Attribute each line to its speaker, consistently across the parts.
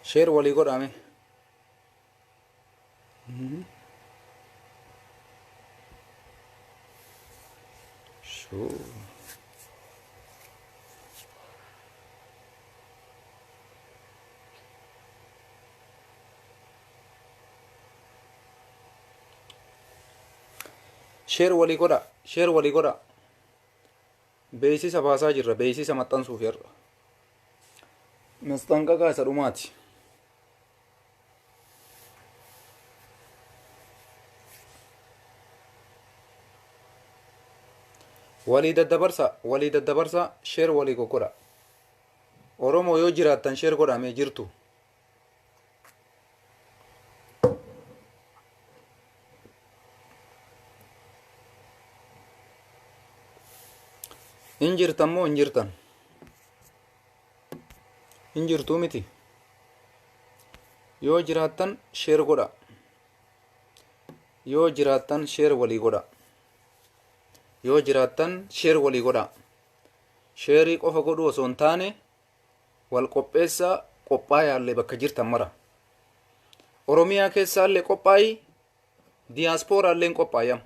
Speaker 1: Share wali godhame. Sure. Share wali godha. Share wali godha. Beeksisa baasaa jirra. Beeksisa maxxansuuf yerra. Masxanqaqaa isa dhumaati. Walii daddabarsa share walii godha. Oromoo yoo jiraattan share godhamee jirtu. Injirtan moo injirtan? Injirtuu miti. Yoo jiraattan share godha. Yoo jiraattan share walii godha. Yoo jiraattan share walii godha. Share qofa godhu osoo hin taane wal qopheessaa qophaa'aallee bakka jirtan mara. Oromiyaa keessaallee qophaa'i, diiyaasporaallee qophaa'am.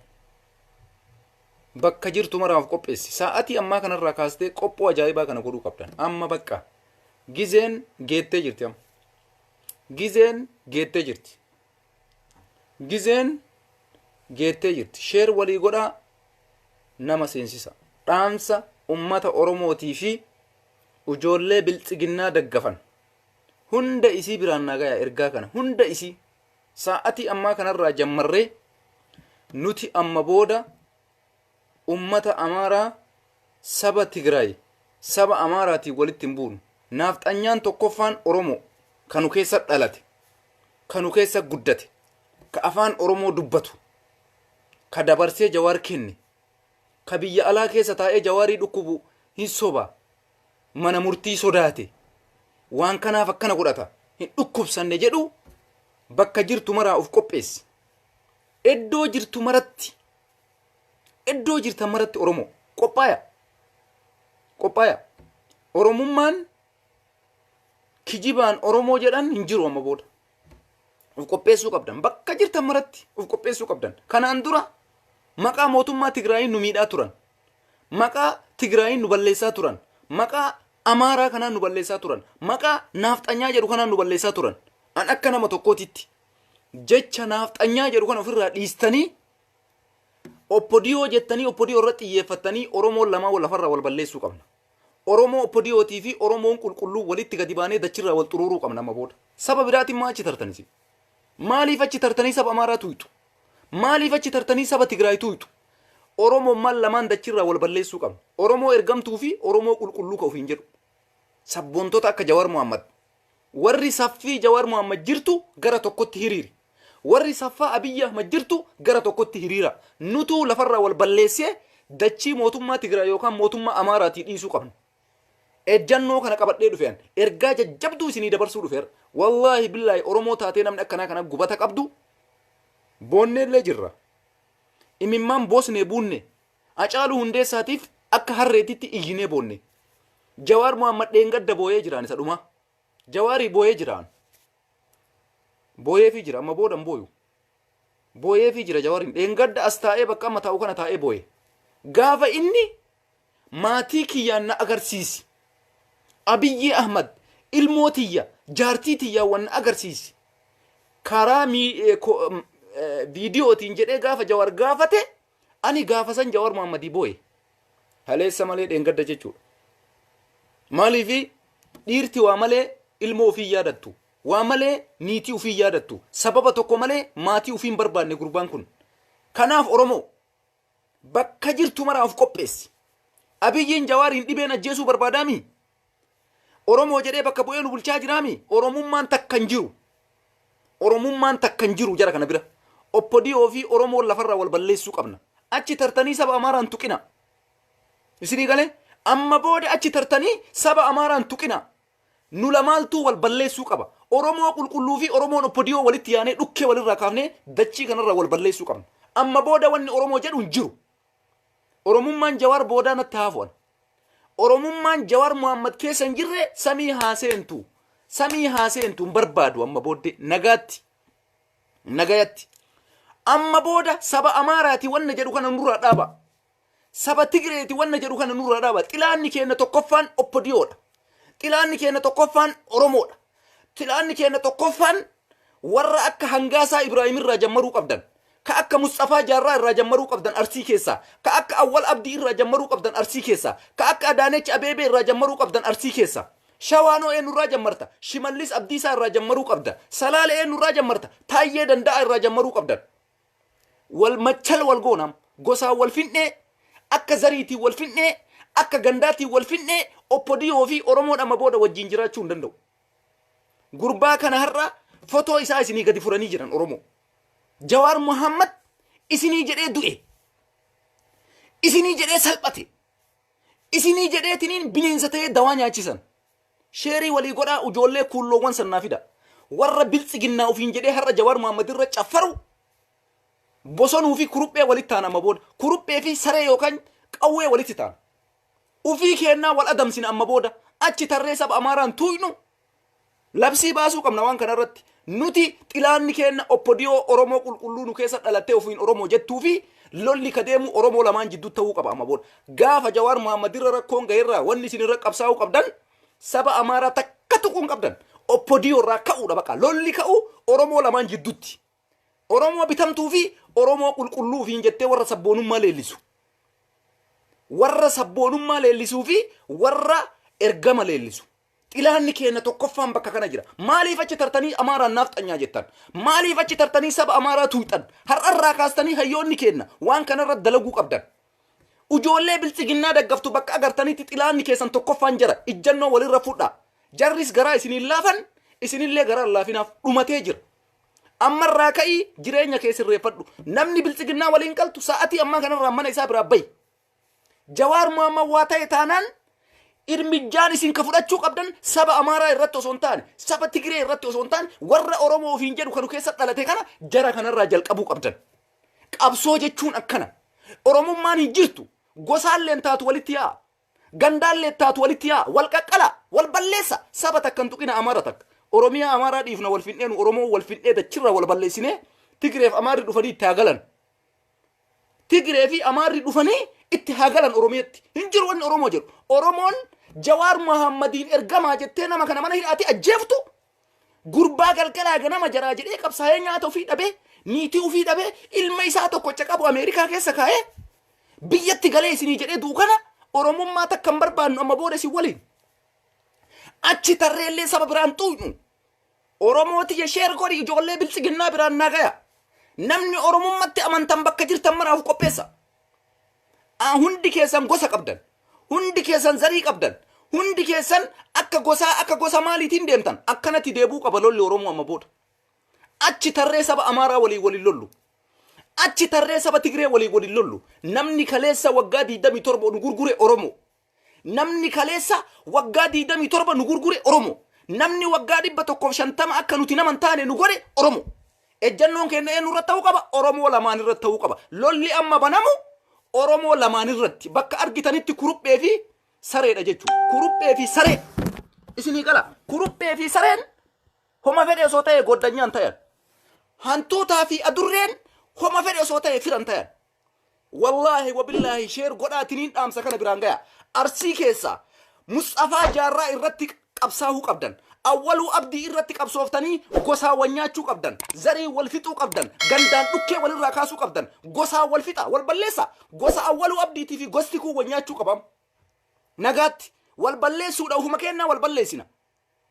Speaker 1: Bakka jirtu maraaf qopheessi. Sa'atii ammaa kanarraa kaastee qophoo ajaa'ibaa kana godhuu qabdan. Amma bakka gizeen geettee jirti amma. Gizeen geettee jirti. Gizeen geettee jirti. Share walii godhaa nama seensisa. Dhaamsa ummata Oromootii fi ijoollee biltsiginnaa daggafan. Hunda isii biraan nagaya ergaa kana. Hunda isii sa'atii ammaa kanarraa jammarree nuti amma booda ummata Amaaraa saba Tigraay saba Amaaraatiin walitti hin buunu. Nafxanyaan tokkoffaan Oromoo kanu keessa dhalate, kanu keessa guddate, ka afaan Oromoo dubbatu, ka dabarsee jawaar kenne, ka biyya alaa keessa taa'ee jawaarii dhukkubu hin soba, mana murtii sodaate, waan kanaaf akkana godhata, hin dhukkubsanne jedhu bakka jirtu maraa uf qopheessi. Iddoo jirtu maratti, iddoo jirtan maratti Oromoo qophaaya. Qophaaya. Oromummaan kijibaan Oromoo jedhan hin jiru amma booda. Uf qopheessuu qabdan. Bakka jirtan maratti uf qopheessuu qabdan. Kanaan dura maqaa mootummaa Tigraayin nu miidhaa turan. Maqaa Tigraayin nu balleessaa turan. Maqaa Amaaraa kanaan nu balleessaa turan. Maqaa nafxanyaa jedhu kanaan nu balleessaa turan. An akka nama tokkootitti jecha nafxanyaa jedhu kana ofirraa dhiistanii oppodiyoo jettanii oppodiyoo irratti xiyyeeffattanii Oromoon lamaa wal lafarraa wal balleessuu qabna. Oromoo oppodiyootii fi Oromoon qulqulluu walitti gadi baanee dachirraa wal xuruuruu qabna amma booda. Saba biraatiin maa achi tartanisi? Maaliif achi tartanii saba Amaaraa tuytu? Maaliif achi tartanii saba Tigraay tuytu? Oromoon maal lamaan dachirraa wal balleessuu qabna. Oromoo ergamtuu fi Oromoo qulqulluu ka ofiin jedhu. Sabboontota akka Jawaar Muhammad. Warri saffii Jawaar Muhammad jirtu gara tokkotti hiriiri. Warri saffaa Abiyyi Ahmad jirtu gara tokkotti hiriira. Nutu lafarraa wal balleessee dachii mootummaa Tigraay yookaan mootummaa Amaaraatii dhiisuu qabna. ejjannoo kana qabadhee dhufeen ergaa jajjabduu isinii dabarsuu dhufeera wallahi billahi oromoo taatee namni akkanaa kana gubata qabdu boonneellee jirra imimmaan boosnee buunne Hacaaluu Hundeessaatiif akka harreetitti iyyinee boonne Jawaar Muhammad dheengadda booyee jiraan isa dhuma Jawaarii booyee jiraan booyee fi jira amma boodan booyu booyee fi jira Jawaariin dheengadda as taa'ee bakka amma taa'u kana taa'ee booye gaafa inni maatii kiyyaan na agarsiisi Abiyyi Ahmad ilmootiyya jaartiitiyyaa waan agarsiisi karaa viidiyootiin jedhee gaafa Jawaar gaafate ani gaafa san Jawaar Muhammadii booye haleessa malee dheengadda jechuudha maaliifi dhiirti waa malee ilmoo ofii yaadattu waa malee niitii ofii yaadattu sababa tokko malee maatii ofiin barbaanne gurbaan kun kanaaf Oromoo bakka jirtu maraaf qopheessi Abiyyiin Jawaariin dhibeen ajjeesuu barbaadaami Oromoo jedhee bakka bu'ee nu bulchaa jiraami Oromummaan takkan jiru jara kana bira oppodiyoo fi Oromoo lafarraa wal balleessuu qabna achi tartanii saba Amaaraan tuqina isinii galee amma booda achi tartanii saba Amaaraan tuqina nu lamaaltuu wal balleessuu qaba Oromoo qulqulluu fi Oromoon oppodiyoo walitti yaanee dhukkee walirraa kaafnee dachii kanarraa wal balleessuu qabna amma booda wanni Oromoo jedhu hin jiru Oromummaan Jawaar boodaa natti haafu'an Oromummaan Jawaar Muhammad keessa hin jirre samii haaseentu hin barbaadu amma booddee nagayatti amma booda saba Amaaraati wanna jedhu kana nurraa dhaaba saba Tigreeti wanna jedhu kana nurraa dhaaba xilaanni keenya tokkoffaan oppodiyoodha xilaanni keenya tokkoffaan Oromoodha xilaanni keenya tokkoffaan warra akka Hangaasaa Ibraahim irraa jammaruu qabdan ka akka Mustafaa Jaarraa irraa jammaruu qabdan Arsii keessa ka akka Awwal Abdii irraa jammaruu qabdan Arsii keessa ka akka Adaanech Abeebee irraa jammaruu qabdan Arsii keessa Shawaanoo eenurraa jammarta Shimallis Abdiisaa irraa jammaruu qabda Salaale eenurraa jammarta Taayyee Danda'a irraa jammaruu qabdan wal machal wal goonam gosaa wal finnee akka zariitii wal finnee akka gandaatii wal finnee oppodiyoo fi Oromoon amma booda wajjin jiraachuu hin danda'u gurbaa kana har'a fotoo isaa isinii gadi furanii jiran Oromoo Jawaar Muhammad isinii jedhee du'e isinii jedhee salphate isinii jedhee tiniin bineensa ta'ee dawaa nyaachisan sheerii walii godhaa ijoollee kuulloowwan sannaa fida warra biltsiginnaa ofiin jedhee har'a Jawaar Muhammad irra caffaru bosonuu fi kuruphee walitti ta'an amma booda kuruphee fi saree yookaan qawwee walitti ta'an ufii kennaa wal adamsina amma booda achi tarree saba Amaaraan tuynu labsii baasuu qabna waan kana irratti nuti xilaanni kenna oppodiyoo Oromoo qulqulluu nu keessa dhalattee ofiin Oromoo jettuu fi lolli kadeemu Oromoo lamaan jidduu ta'uu qaba amma booda gaafa Jawaar Muhammad irra rakkoon gaheerraa wanni isin irra qabsaa'uu qabdan saba Amaaraa takka tuquun qabdan oppodiyoo irraa ka'uudha baqa lolli ka'u Oromoo lamaan jidduutti Oromoo bitamtuu fi Oromoo qulqulluu fi jettee warra sabboonummaa leellisuu fi warra ergama leellisu xilaanni keenya tokkoffaan bakka kana jira maaliif achi tartanii Amaaraan naaf xanyaa jettan maaliif achi tartanii saba Amaaraa tuuxan har'arraa kaastanii hayyoonni keenya waan kanarra dalaguu qabdan ijoollee biltsiginnaa daggaftu bakka agartaniitti xilaanni keessan tokkoffaan jira ijjannoo walirra fudhaa jarris garaa isiniin laafan isinillee garaa laafinaaf dhumatee jira ammarraa ka'ii jireenya kee sirreeffadhu namni biltsiginnaa waliin qaltu sa'atii ammaa kanarraa mana isaa biraa bayi Jawaar Muhammad waa ta'e taanaan irmijjaan isin ka fudhachuu qabdan saba Amaaraa irratti osoo hin taane saba Tigree irratti osoo hin taane warra Oromoo ofiin jedhu kanu keessa dhalate kana jara kanarraa jalqabuu qabdan qabsoo jechuun akkana Oromummaan hin jirtu gosaalleen taatu walitti yaa gandaalleen taatu walitti yaa wal qaqqala wal balleessa saba takkan tuqina Amaara takka Oromiyaa Amaaraa dhiifna wal finneenu Oromoo wal finnee dachirra wal balleessine Tigreef Amaarri dhufanii itti hagalan Tigree fi Amaarri dhufanii itti hagalan Oromiyaatti hin jiru wanni Oromoo jedhu Oromoon Jawaar Muhammadiin ergamaa jettee nama kana mana hidhaatti ajjeeftu gurbaa galgalaa ganama jaraa jedhee qabsaa'ee nyaata ofii dhabee niitii ofii dhabee ilma isaa tokkocha qabu Ameerikaa keessa kaa'ee biyyatti galee isinii jedhee duukana Oromummaa takka hin barbaannu amma booda isin waliin achi tarreellee saba biraan tuynu Oromooti yesheer godhi ijoollee biltsiginnaa biraan nagaya namni Oromummaatti amantan bakka jirtan maraaf qopheessa hundi keessan gosa qabdan hundi keessan zarii qabdan hundi keessan akka gosa maaliitiin deemtan akkanatti deebuu qaba lolli Oromoo amma booda achi tarree saba Amaaraa waliin lollu achi tarree saba Tigree waliin lollu namni kaleessa waggaa 27 nu gurgure Oromoo namni kaleessa waggaa 27 nu gurgure oromo namni waggaa 150 akka nuti naman taane nu godhe oromo ejjannoon keenya eenyu irratti ta'uu qaba oromo lamaan irratti ta'uu qaba lolli amma banamu oromo lamaan irratti bakka argitanitti kuruphee fi sareedha jechuudha kuruphee fi saree isinii qala kuruphee fi sareen homa fedhe osoo ta'e goddanyaan ta'an hantuutaa fi adurreen homa fedhe osoo ta'e firan ta'an wallahi wabillahi sheer godhaatiniin dhaamsa kana biraan gaya arsii keessa Mustafaa Jaarraa irratti qabsaa'uu qabdan awwaluu abdii irratti qabsooftanii gosaa wanyaachuu qabdan zarii wal fixuu qabdan gandaan dhukkee walirraa kaasuu qabdan gosaa wal fixa wal balleessa gosa awwaluu abdiitii fi gosti kuu wanyaachuu qabam nagaatti wal balleessuudha ufuma kennaa wal balleessina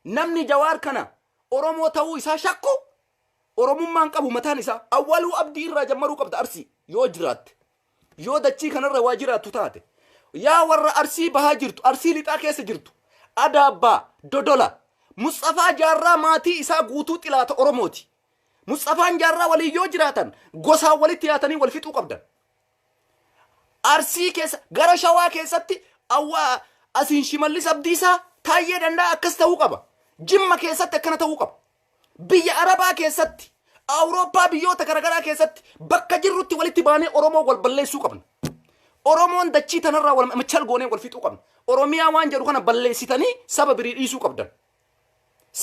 Speaker 1: namni jawaar kana oromoo ta'uu isaa shakku oromummaan qabu mataan isaa awwaluu abdii irraa jammaruu qabda arsii yoo jiraatte yoo dachii kanarra waa jiraattu taate yaa warra arsii bahaa jirtu arsii lixaa keessa jirtu adaabaa dodola Mustafaa Jaarraa maatii isaa guutuu xilaata oromooti Mustafaan Jaarraa walii yoo jiraatan gosaa walitti yaatanii wal fixuu qabdan arsii keessa gara shawaa keessatti awwaa asiin shimallis abdiisaa taayyee danda'a akkas ta'uu qaba jimma keessatti akkana ta'uu qaba biyya arabaa keessatti awurooppaa biyyoota garagaraa keessatti bakka jirrutti walitti baanee oromoo wal balleessuu qabna oromoon dachii tanarraa wal machal goonee wal fixuu qabna oromiyaa waan jedhu kana balleessitanii saba birii dhiisuu qabdan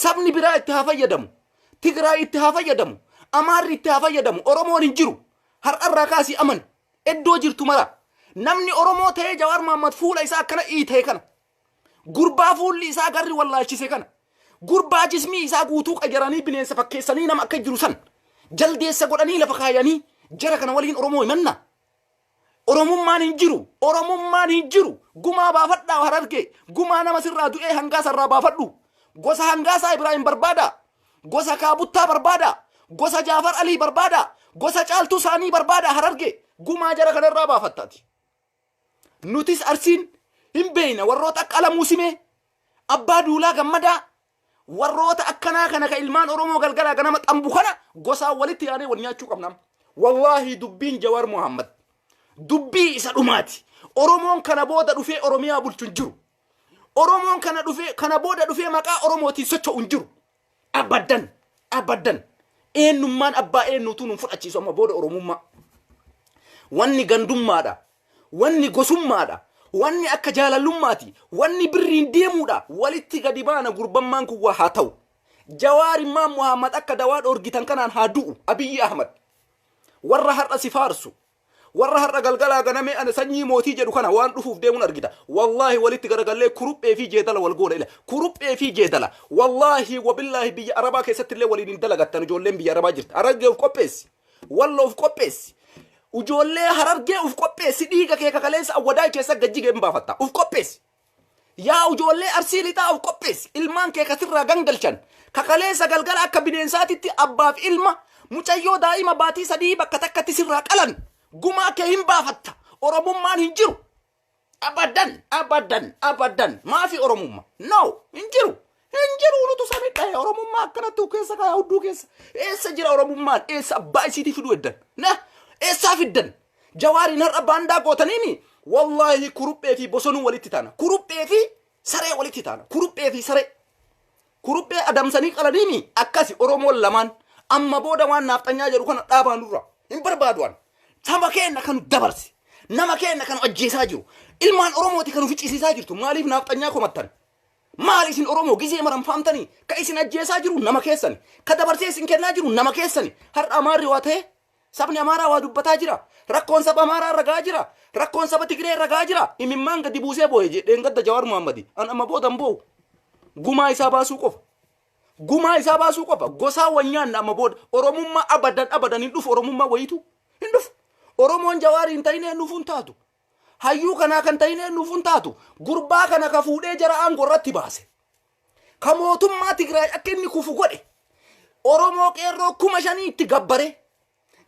Speaker 1: sabni biraa itti haa fayyadamu tigraay itti haa fayyadamu amaarri itti haa fayyadamu oromoon hin jiru har'arraa kaasii aman eddoo jirtu mara namni oromoo ta'ee Jawaar Mohammad fuula isaa akkana iitee kana gurbaa fuulli isaa garri wallaalchise kana gurbaa jismii isaa guutuu qajaranii bineensa fakkeessanii nama akka jiru san jaldeessa godhanii lafa kaayanii jara kana waliin oromoo himanna oromummaan hin jiru gumaa baafadhaa Harargee gumaa nama sirraa du'ee hangaasarraa baafadhu gosa hangaasaa Ibrahim barbaada gosa kaabuttaa barbaada gosa Jaafar Alii barbaada gosa caaltuu saanii barbaada Harargee gumaa jara kanarraa baafattaati nutis arsiin hin beeyna warroota akka Alamuu Simee abbaa Duulaa Gammadaa warroota akkanaa kana ka ilmaan oromoo galgalaa ganama xambu kana gosaa walitti yaanee wal nyaachuu qabna wallahi dubbiin Jawaar Mohammad dubbii isa dhumaati oromoon kana booda dhufee oromiyaa bulchuun jiru oromoon kana booda dhufee maqaa oromootiin socho'uun jiru abaddan eenyummaan abbaa eenyuutu nun fudhachiisu amma booda oromummaa wanni gandummaadha wanni gosummaadha wanni akka jaalallummaati wanni birriin deemuudha walitti gadi baana gurbammaan kun waa haa ta'u Jawaar Immaan Muhammad akka dawaa dhoorgitan kanaan haa du'u Abiyyi Ahmad warra har'a si faarsu warra har'a galgalaa ganamee ana sanyii mootii jedhu kana waan dhufuuf deemuun argita wallahi walitti garagallee kuruphee fi jeedala wal goona ila kuruphee fi jeedala wallahi wabillahi biyya arabaa keessatti illee waliin hin dalagattan ijoolleen biyya arabaa jirti Harargee uf qopheessi walla uf qopheessi ujoollee Harargee uf qopheessi dhiiga kee kakaleessa awwadaa keessa gajjigee hin baafatta uf qopheessi yaa ujoollee arsii lixaa uf qopheessi ilmaan kee kasirraa gangalchan kakaleessa galgala akka bineensaatitti abbaaf ilma mucayyoo daa'ima baatii sadii bakka takkatti sirraa qalan gumaa kee hin baafatta oromummaan hin jiru abadan maafi oromummaa no hin jiru nutu samidhae oromummaa akkanatti keessa kaa hudduu keessa eessa jira oromummaan eessa abbaa isiitii fiduu eddan na eessaa fiddan Jawaariin har'a baandaa gootaniini wallahi kuruphee fi bosonuu walitti taana kuruphee fi saree walitti taana kuruphee fi saree kuruphee adamsanii qalaniini akkasi oromoon lamaan amma booda waan naafxanyaa jedhu kana dhaabaan durra hin barbaaduwan sama keenna kan dabarsi nama keenna kan ajjeesaa jiru ilmaan oromooti kan ficisiisaa jirtu maaliif naafxanyaa komattan maal isin oromoo gizee maran faamtanii ka isin ajjeesaa jiru nama keessani ka dabarsee isin kennaa jiru nama keessani har'a amaarri waa ta'e sabni amaaraa waa dubbataa jira rakkoon saba amaaraa ragaa jira rakkoon saba Tigree ragaa jira imimmaan gadi buusee boo'e jedheen gadda Jawaar Mohammadi an amma boodan boo'u gumaa isaa baasuu qofa gosaa wanyaan amma booda oromummaa abadan hin dhufu oromummaa wayitu hin dhufu oromoon Jawaar hin ta'inee nuufun taatu hayyuu kanaa kan ta'inee nuufun taatu gurbaa kana ka fuudhee jara aangoo irratti baase ka mootummaa Tigraay akka inni kufu godhe oromoo qeerroo 5,000 itti gabbare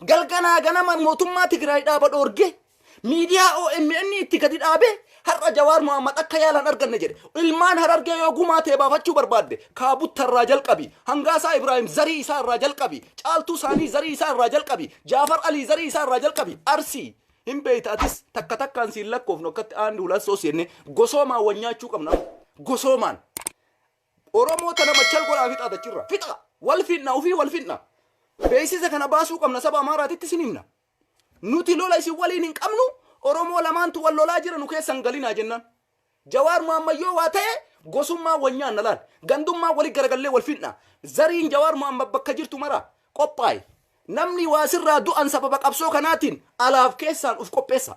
Speaker 1: galganaa ganama mootummaa Tigraay dhaaba dhoorge miidiyaa OMN itti gadi dhaabe har'a Jawaar Mohammad akka yaalan arganne jedhe ilmaan Harargee yoo gumaa ta'e baafachuu barbaadde kaabuttarraa jalqabi hangaasaa Ibrahim zarii isaa irraa jalqabi caaltuu saanii zarii isaa irraa jalqabi Jaafar Alii zarii isaa irraa jalqabi arsii hin beeytaatis takka takkaan siin lakkoofnu akkatti aandi hulan soosenne gosoomaan wanyaachuu qabna gosoomaan oromoo tana machal godhaa fixaatachirra fixa wal fitna ufii wal fitna beeksisa kana baasuu qabna saba amaaraatitti sin himna nuti lola isin waliin hin qabnu oromoo lamaantu wal lolaa jira nu keessan galinaa jennaan jawaar muhammayyoo waa ta'e gosummaa wanyaan nalaan gandummaa wali garagallee wal fitna zariin jawaar muhammad bakka jirtu mara qophaa'e namni waa sirraa du'an sababa qabsoo kanaatiin alaaf keessaan uf qopheessa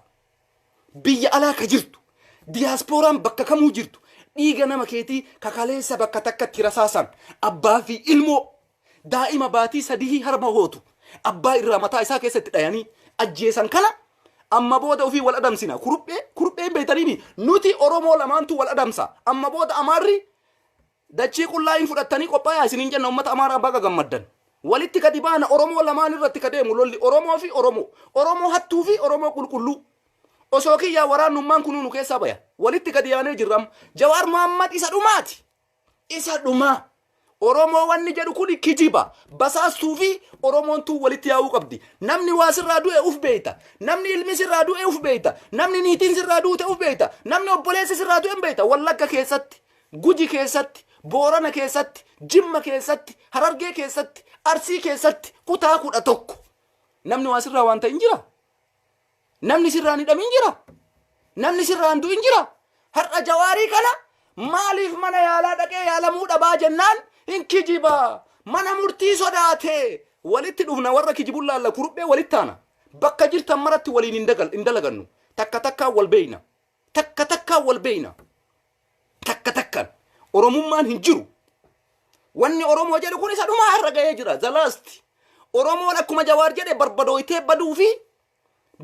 Speaker 1: biyya alaa ka jirtu diyaaspooraan bakka kamuu jirtu dhiiga nama keetii kakaleessa bakka takkatti rasaasan abbaa fi ilmoo daa'ima baatii sadii harma hootu abbaa irraa mataa isaa keessatti dhayanii ajjeesan kana amma booda ofii wal adamsina kuruphee beeytaniimi nuti oromoo lamaantu wal adamsa amma booda amaarri dachii qullaayin fudhattanii qophaa'aa isiniin jenna ummata amaaraa baga gammaddan walitti gadi baana oromoo lamaan irratti kadeemu lolli oromoo fi oromoo hattuu fi oromoo qulqulluu osoo kiyyaa waraannummaan kunuu nu keessaa baya walitti gadi yaanee jirram jawaar muhammad isa dhumaati isa dhumaa oromoo wanni jedhu kun kijiba basaastuu fi oromoontuu walitti yaa'uu qabdi namni waa sirraa du'e uf beeyta namni ilmi sirraa du'e uf beeyta namni niitiin sirraa duute uf beeyta namni obboleessi sirraa du'e beeyta wallagga keessatti guji keessatti boorana keessatti jimma keessatti harargee keessatti arsii keessatti kutaa 11 namni waa sirraa waan ta'in jira namni sirraan hidhamin jira namni sirraan du'in jira har'a jawaarii kana maaliif mana yaalaa dhaqee yaalamuu dhabaa jennaan hin kijiba mana murtii sodaate walitti dhufna warra kijibun laalla kuruphee walitti taana bakka jirtan maratti waliin hin dalagannu takka takkaan wal beeyna takka takkaan wal beeyna takka takkaan oromummaan hin jiru wanni oromoo jedhu kun isa dhumaa har'a ga'ee jira zalaasti oromoon akkuma jawaar jedhe barbadooytee baduu fi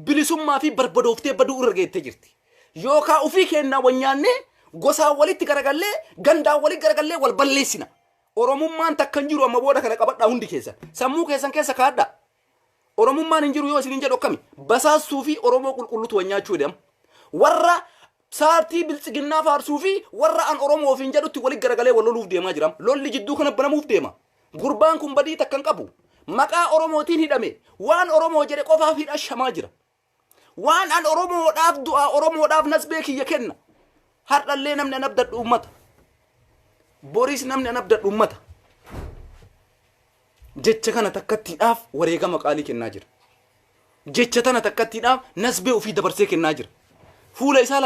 Speaker 1: bilisummaa fi barbadooftee baduu irra geettee jirti yookaa ufii kennaa wanyaannee gosaa walitti garagallee gandaa walitti garagallee wal balleessina oromummaan takkan jiru amma booda kana qabadhaa hundi keessan sammuu keessan keessa kaadha oromummaan hin jiru yoo isin jedhu akkami basaastuu fi oromoo qulqullutu wanyaachuu jedhama warra saartii biltsiginnaa faarsuu fi warra an oromoo ofiin jedhutti walitti garagalee wal loluuf deemaa jiram lolli jidduu kana banamuuf deema gurbaan kun badii takkan qabu maqaa oromootiin hidhame waan oromoo jedhe qofaaf hidhashamaa jira waan an oromoodhaaf du'aa oromoodhaaf nasbee kiyya kenna har'allee namni an abdadhu ummata boris namni an abdadhu ummata jecha kana takkattiidhaaf wareegama qaalii kennaa jira jecha tana takkattiidhaaf nasbee ofii dabarsee kennaa jira fuula isaa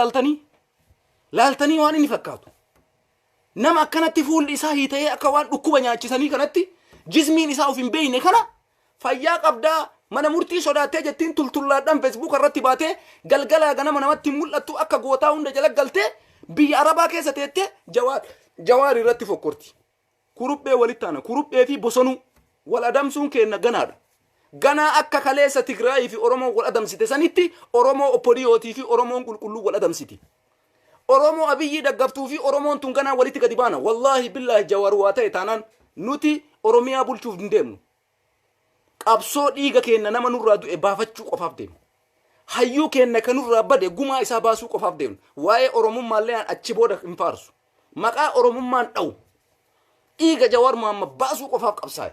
Speaker 1: laaltanii waan inni fakkaatu nama akkanatti fuulli isaa hiita'ee akka waan dhukkuba nyaachisanii kanatti jismiin isaa of hin beeyne kana fayyaa qabdaa mana murtii sodaattee jettiin tultullaadhaan feesbuuk irratti baatee galgalaa ganama namatti mul'attu akka gootaa hunda jala galtee biyya arabaa keessa teettee jawaar irratti fokkorti kuruphee walitti aana kuruphee fi bosonuu wal adamsuun kenna ganaadha ganaa akka kaleessa Tigraay fi Oromoo wal adamsite sanitti Oromoo opodiyootii fi Oromoon qulqulluu wal adamsiti Oromoo Abiyyi daggaftuu fi Oromoon tun ganaa walitti gadi baana wallahi billahi jawaar waa ta'e taanaan nuti Oromiyaa bulchuuf hin deemnu qabsoo dhiiga kenna nama nurraa du'e baafachuu qofaaf deemnu hayyuu kenna kanurraa bade gumaa isaa baasuu qofaaf deemnu waa'ee Oromummaallee achi booda hin faarsu maqaa Oromummaan dhawu dhiiga jawaar muhammad baasuu qofaaf qabsaa'e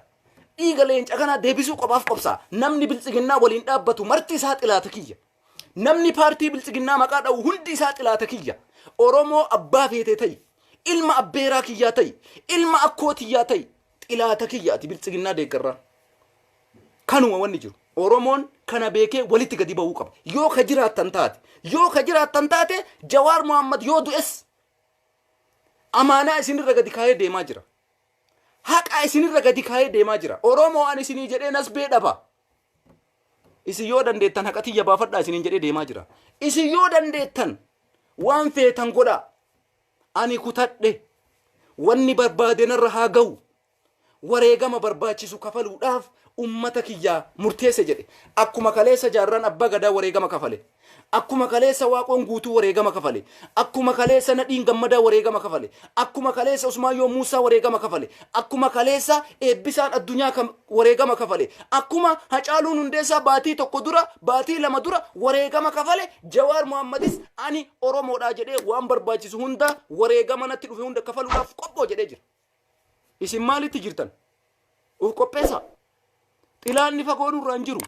Speaker 1: dhiiga leenca kana deebisuu qofaaf qabsaa namni biltsiginnaa waliin dhaabbatu marti isaa xilaata kiyya namni paartii biltsiginnaa maqaa dhawu hundi isaa xilaata kiyya Oromoo abbaa feetee ta'i ilma abbeeraa kiyyaa ta'i ilma akkootiyyaa ta'i xilaata kiyyaati biltsiginnaa deeggarraa kanuma wanni jiru Oromoon kana beekee walitti gadi ba'uu qaba yoo ka jiraattan taate jawaar muhammad yoo du'es amaanaa isinirra gadi kaayee deemaa jira haqa isinirra gadi kaayee deemaa jira Oromoo an isinii jedhee nasbee dhaba isin yoo dandeettan haqa tiyya baafadhaa isiniin jedhee deemaa jira isin yoo dandeettan waan feetan godha ani kutadhe wanni barbaadenarra haa ga'u wareegama barbaachisu kafaluudhaaf ummata kiyyaa murteesse jedhe akkuma kaleessa jaarran abbaa gadaa wareegama kafale akkuma kaleessa waaqoon guutuu wareegama kafale akkuma kaleessa nadhiin gammadaa wareegama kafale akkuma kaleessa usmaayyoo muusaa wareegama kafale akkuma kaleessa eebbisaan addunyaa wareegama kafale akkuma hacaaluun hundeessaa baatii tokko dura baatii lama dura wareegama kafale jawaar muhammadis ani oromoodhaa jedhee waan barbaachisu hunda wareegama natti dhufe hunda kafaluudhaaf qophoo jedhee jira isin maalitti jirtan uf qopheessa xilaanni fagoon irraa hin jiru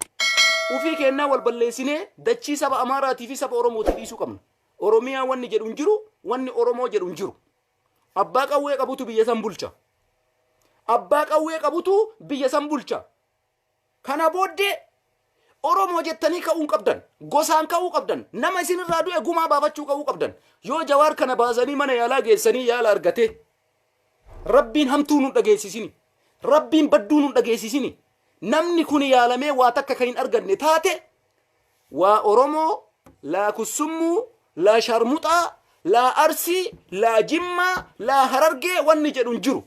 Speaker 1: ufii kennaa wal balleessinee dachii saba Amaaraatii fi saba Oromootii dhiisuu qabna. Oromiyaa wanni jedhu hin jiru, wanni Oromoo jedhu hin jiru. Abbaa qawwee qabutu biyya san bulcha. Abbaa qawwee qabutu biyya san bulcha. Kana booddee Oromoo jettanii ka'uu qabdan, gosaan ka'uu qabdan, nama isinirraa du'e gumaa baafachuu ka'uu qabdan. Yoo jawaar kana baasanii mana yaalaa geessanii yaala argate, Rabbiin hamtuu nu dhageessisini. Rabbiin badduu nu dhageessisini. Namni kun yaalamee waa takka kan hin arganne taate waa Oromoo laa Kussumuu laa Sharmuxaa laa Arsii laa Jimmaa laa Harargee wanni jedhu hin jiru.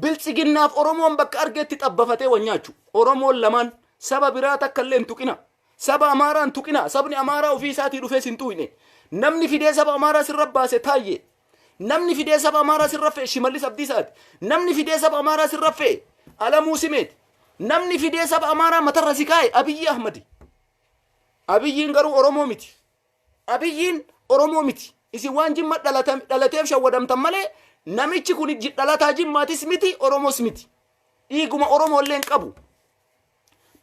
Speaker 1: Biltsiginnaaf Oromoon bakka argeetti xabbafatee wanyaachu. Oromoon lamaan saba biraa takka illee hin tuqina. Saba Amaaraa hin tuqina. Sabni Amaaraa ofii isaatii dhufee sin tuqine. Namni fidee saba Amaaraa sirra baase Taayyee. Namni fidee saba Amaaraa sirra fe'e Shimallis Abdiisaati. Namni fidee saba Amaaraa sirra fe'e Alamuu Simeeti. Namni fidee saba Amaaraa matarra si kaa'e Abiyyi Ahmadi. Abiyyiin garuu Oromoo miti. Abiyyiin Oromoo miti. Isin waan Jimma dhalateef shawwadamtan malee namichi kun dhalataa Jimmaatis miti Oromoos miti. Dhiiguma Oromoo illee hin qabu.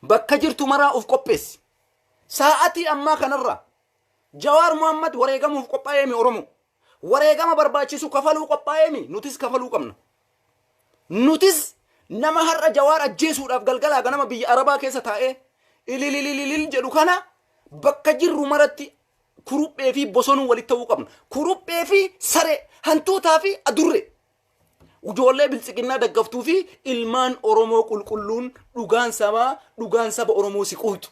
Speaker 1: Bakka jirtu maraa of qopheessi. Sa'aatii ammaa kanarra Jawaar Muhammad wareegamuuf qophaa'eemi Oromoo. Wareegama barbaachisu kafaluu qophaa'eemi nutis kafaluu qabna. Nutis nama har'a Jawaar ajjeesuudhaaf galgalaa ganama biyya Arabaa keessa taa'ee ililililil jedhu kana bakka jirru maratti kuruphee fi bosonuu walitti ta'uu qabna. Kuruphee fi saree, hantuutaa fi adurre. Ijoollee biltsiginnaa daggaftuu fi ilmaan Oromoo qulqulluun dhugaan saba Oromoo si quutu.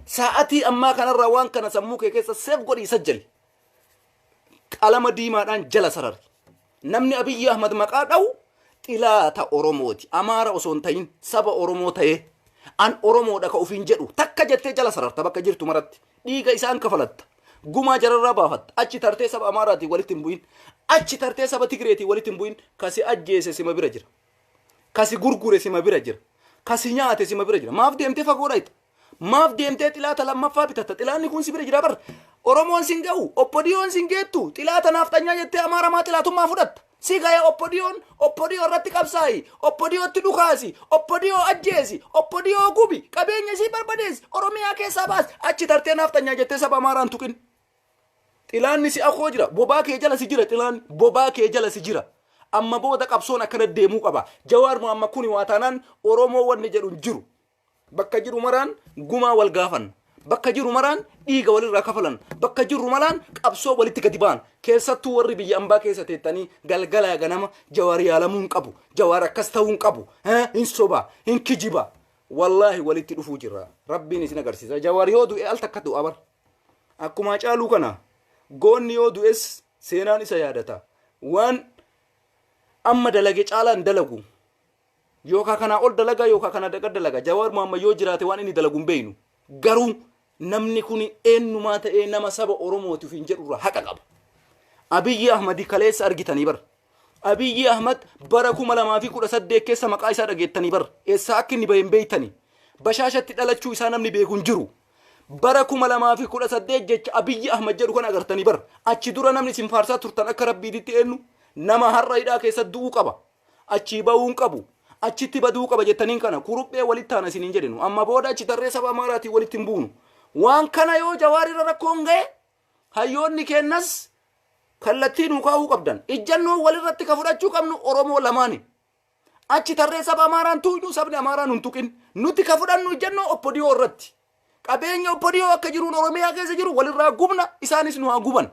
Speaker 1: Sa'aatii ammaa kanarraa waan kana sammuu kee keessa seef godhii sajjali. Qalama diimaadhaan jala sarari. Namni Abiyyi Ahmad maqaa dha'u xilaata Oromooti. Amaara osoo hin ta'in saba Oromoo ta'ee an Oromoodha ka ufiin jedhu takka jettee jala sararta bakka jirtu maratti. Dhiiga isaan kafalatta. Gumaa jararraa baafatta. Achi tartee saba Amaaraatii walitti hin bu'in. Achi tartee saba Tigreetii walitti hin bu'in. Kasi ajjeese sima bira jira. Kasi gurgure sima bira jira. Kasi nyaate sima bira jira. Maaf deemtee fagoodha ita. Maaf deemtee xilaata lammaffaa bitatta. Xilaanni kun si bira jira bar. Oromoon sin ga'u. Oppodiyoon sin geettu. Xilaata naaftanyaa jettee Amaara maa xilaatummaa fudhatta. Si ga'ee oppodiyoo irratti qabsaayi. Oppodiyootti dhukaasi. Oppodiyoo ajjeesi. Oppodiyoo gubi. Qabeenya si barbadeesi. Oromiyaa keessaa baas. Achi tartee naaftanyaa jettee saba Amaaraan tuqin. Xilaanni si akoo jira. Bobaa kee jala si jira xilaanni. Bobaa kee jala si jira. Amma booda qabsoon akkana deemuu qaba. Jawaar Muhammad kuni waa taanaan Oromoo wanni jedhu hin jiru. Bakka jiru maraan gumaa wal gaafan. Bakka jiru maraan dhiiga walirraa kafalan. Bakka jiru maraan qabsoo walitti gadi ba'an. Keessattuu warri biyya ambaa keessa teettanii galgalaa ganama Jawaar yaalamuu hin qabu. Jawaar akkas ta'uu hin qabu. Hin soba, hin kijiba. Wallaahi walitti dhufuu jirra. Rabbiin isin agarsiisa. Jawaar yoo du'e al takka du'a bar. Akkuma caaluu kana goonni yoo du'es seenaan isa yaadata. Waan amma dalage caalaan dalagu. Yookaan kana ol dalaga yookaan kana daga dalaga. Jawaar Muhammad yoo jiraate waan inni dalagu hin beeynu. Garuu namni kun eenyumaa ta'ee nama saba Oromootiif hin jedhurra haqa qaba. Abiyyi Ahmad kaleessa argitanii bar. Abiyyi Ahmad bara 2018 keessa maqaa isaa dhageettanii bar. Eessa akka inni baheen beeytanii. Bashaashatti dhalachuu isaa namni beeku hin jiru. Bara 2018 jecha Abiyyi Ahmad jedhu kan agartanii bar. Achi dura namni isin faarsaa turtan akka Rabbiitti eenyu nama har'a hidhaa keessa du'uu qaba. Achi ba'uu hin qabu. Achitti baduu qaba jettaniin kana kuruphee walitti taana isiniin jedhinu. Amma booda achi tarree saba Amaaraatii walitti hin buunu. Waan kana yoo Jawaar irra rakkoon ga'e hayyoonni kennas kallattii nu kaa'uu qabdan. Ijjannoo walirratti ka fudhachuu qabnu Oromoo lamaani. Achi tarree saba Amaaraan tuuñu sabni Amaaraan hin tuqin. Nuti ka fudhannu ijjannoo oppodiyoo irratti. Qabeenya oppodiyoo akka jiruun Oromiyaa keessa jiru walirraa gubna isaanis nu haa guban.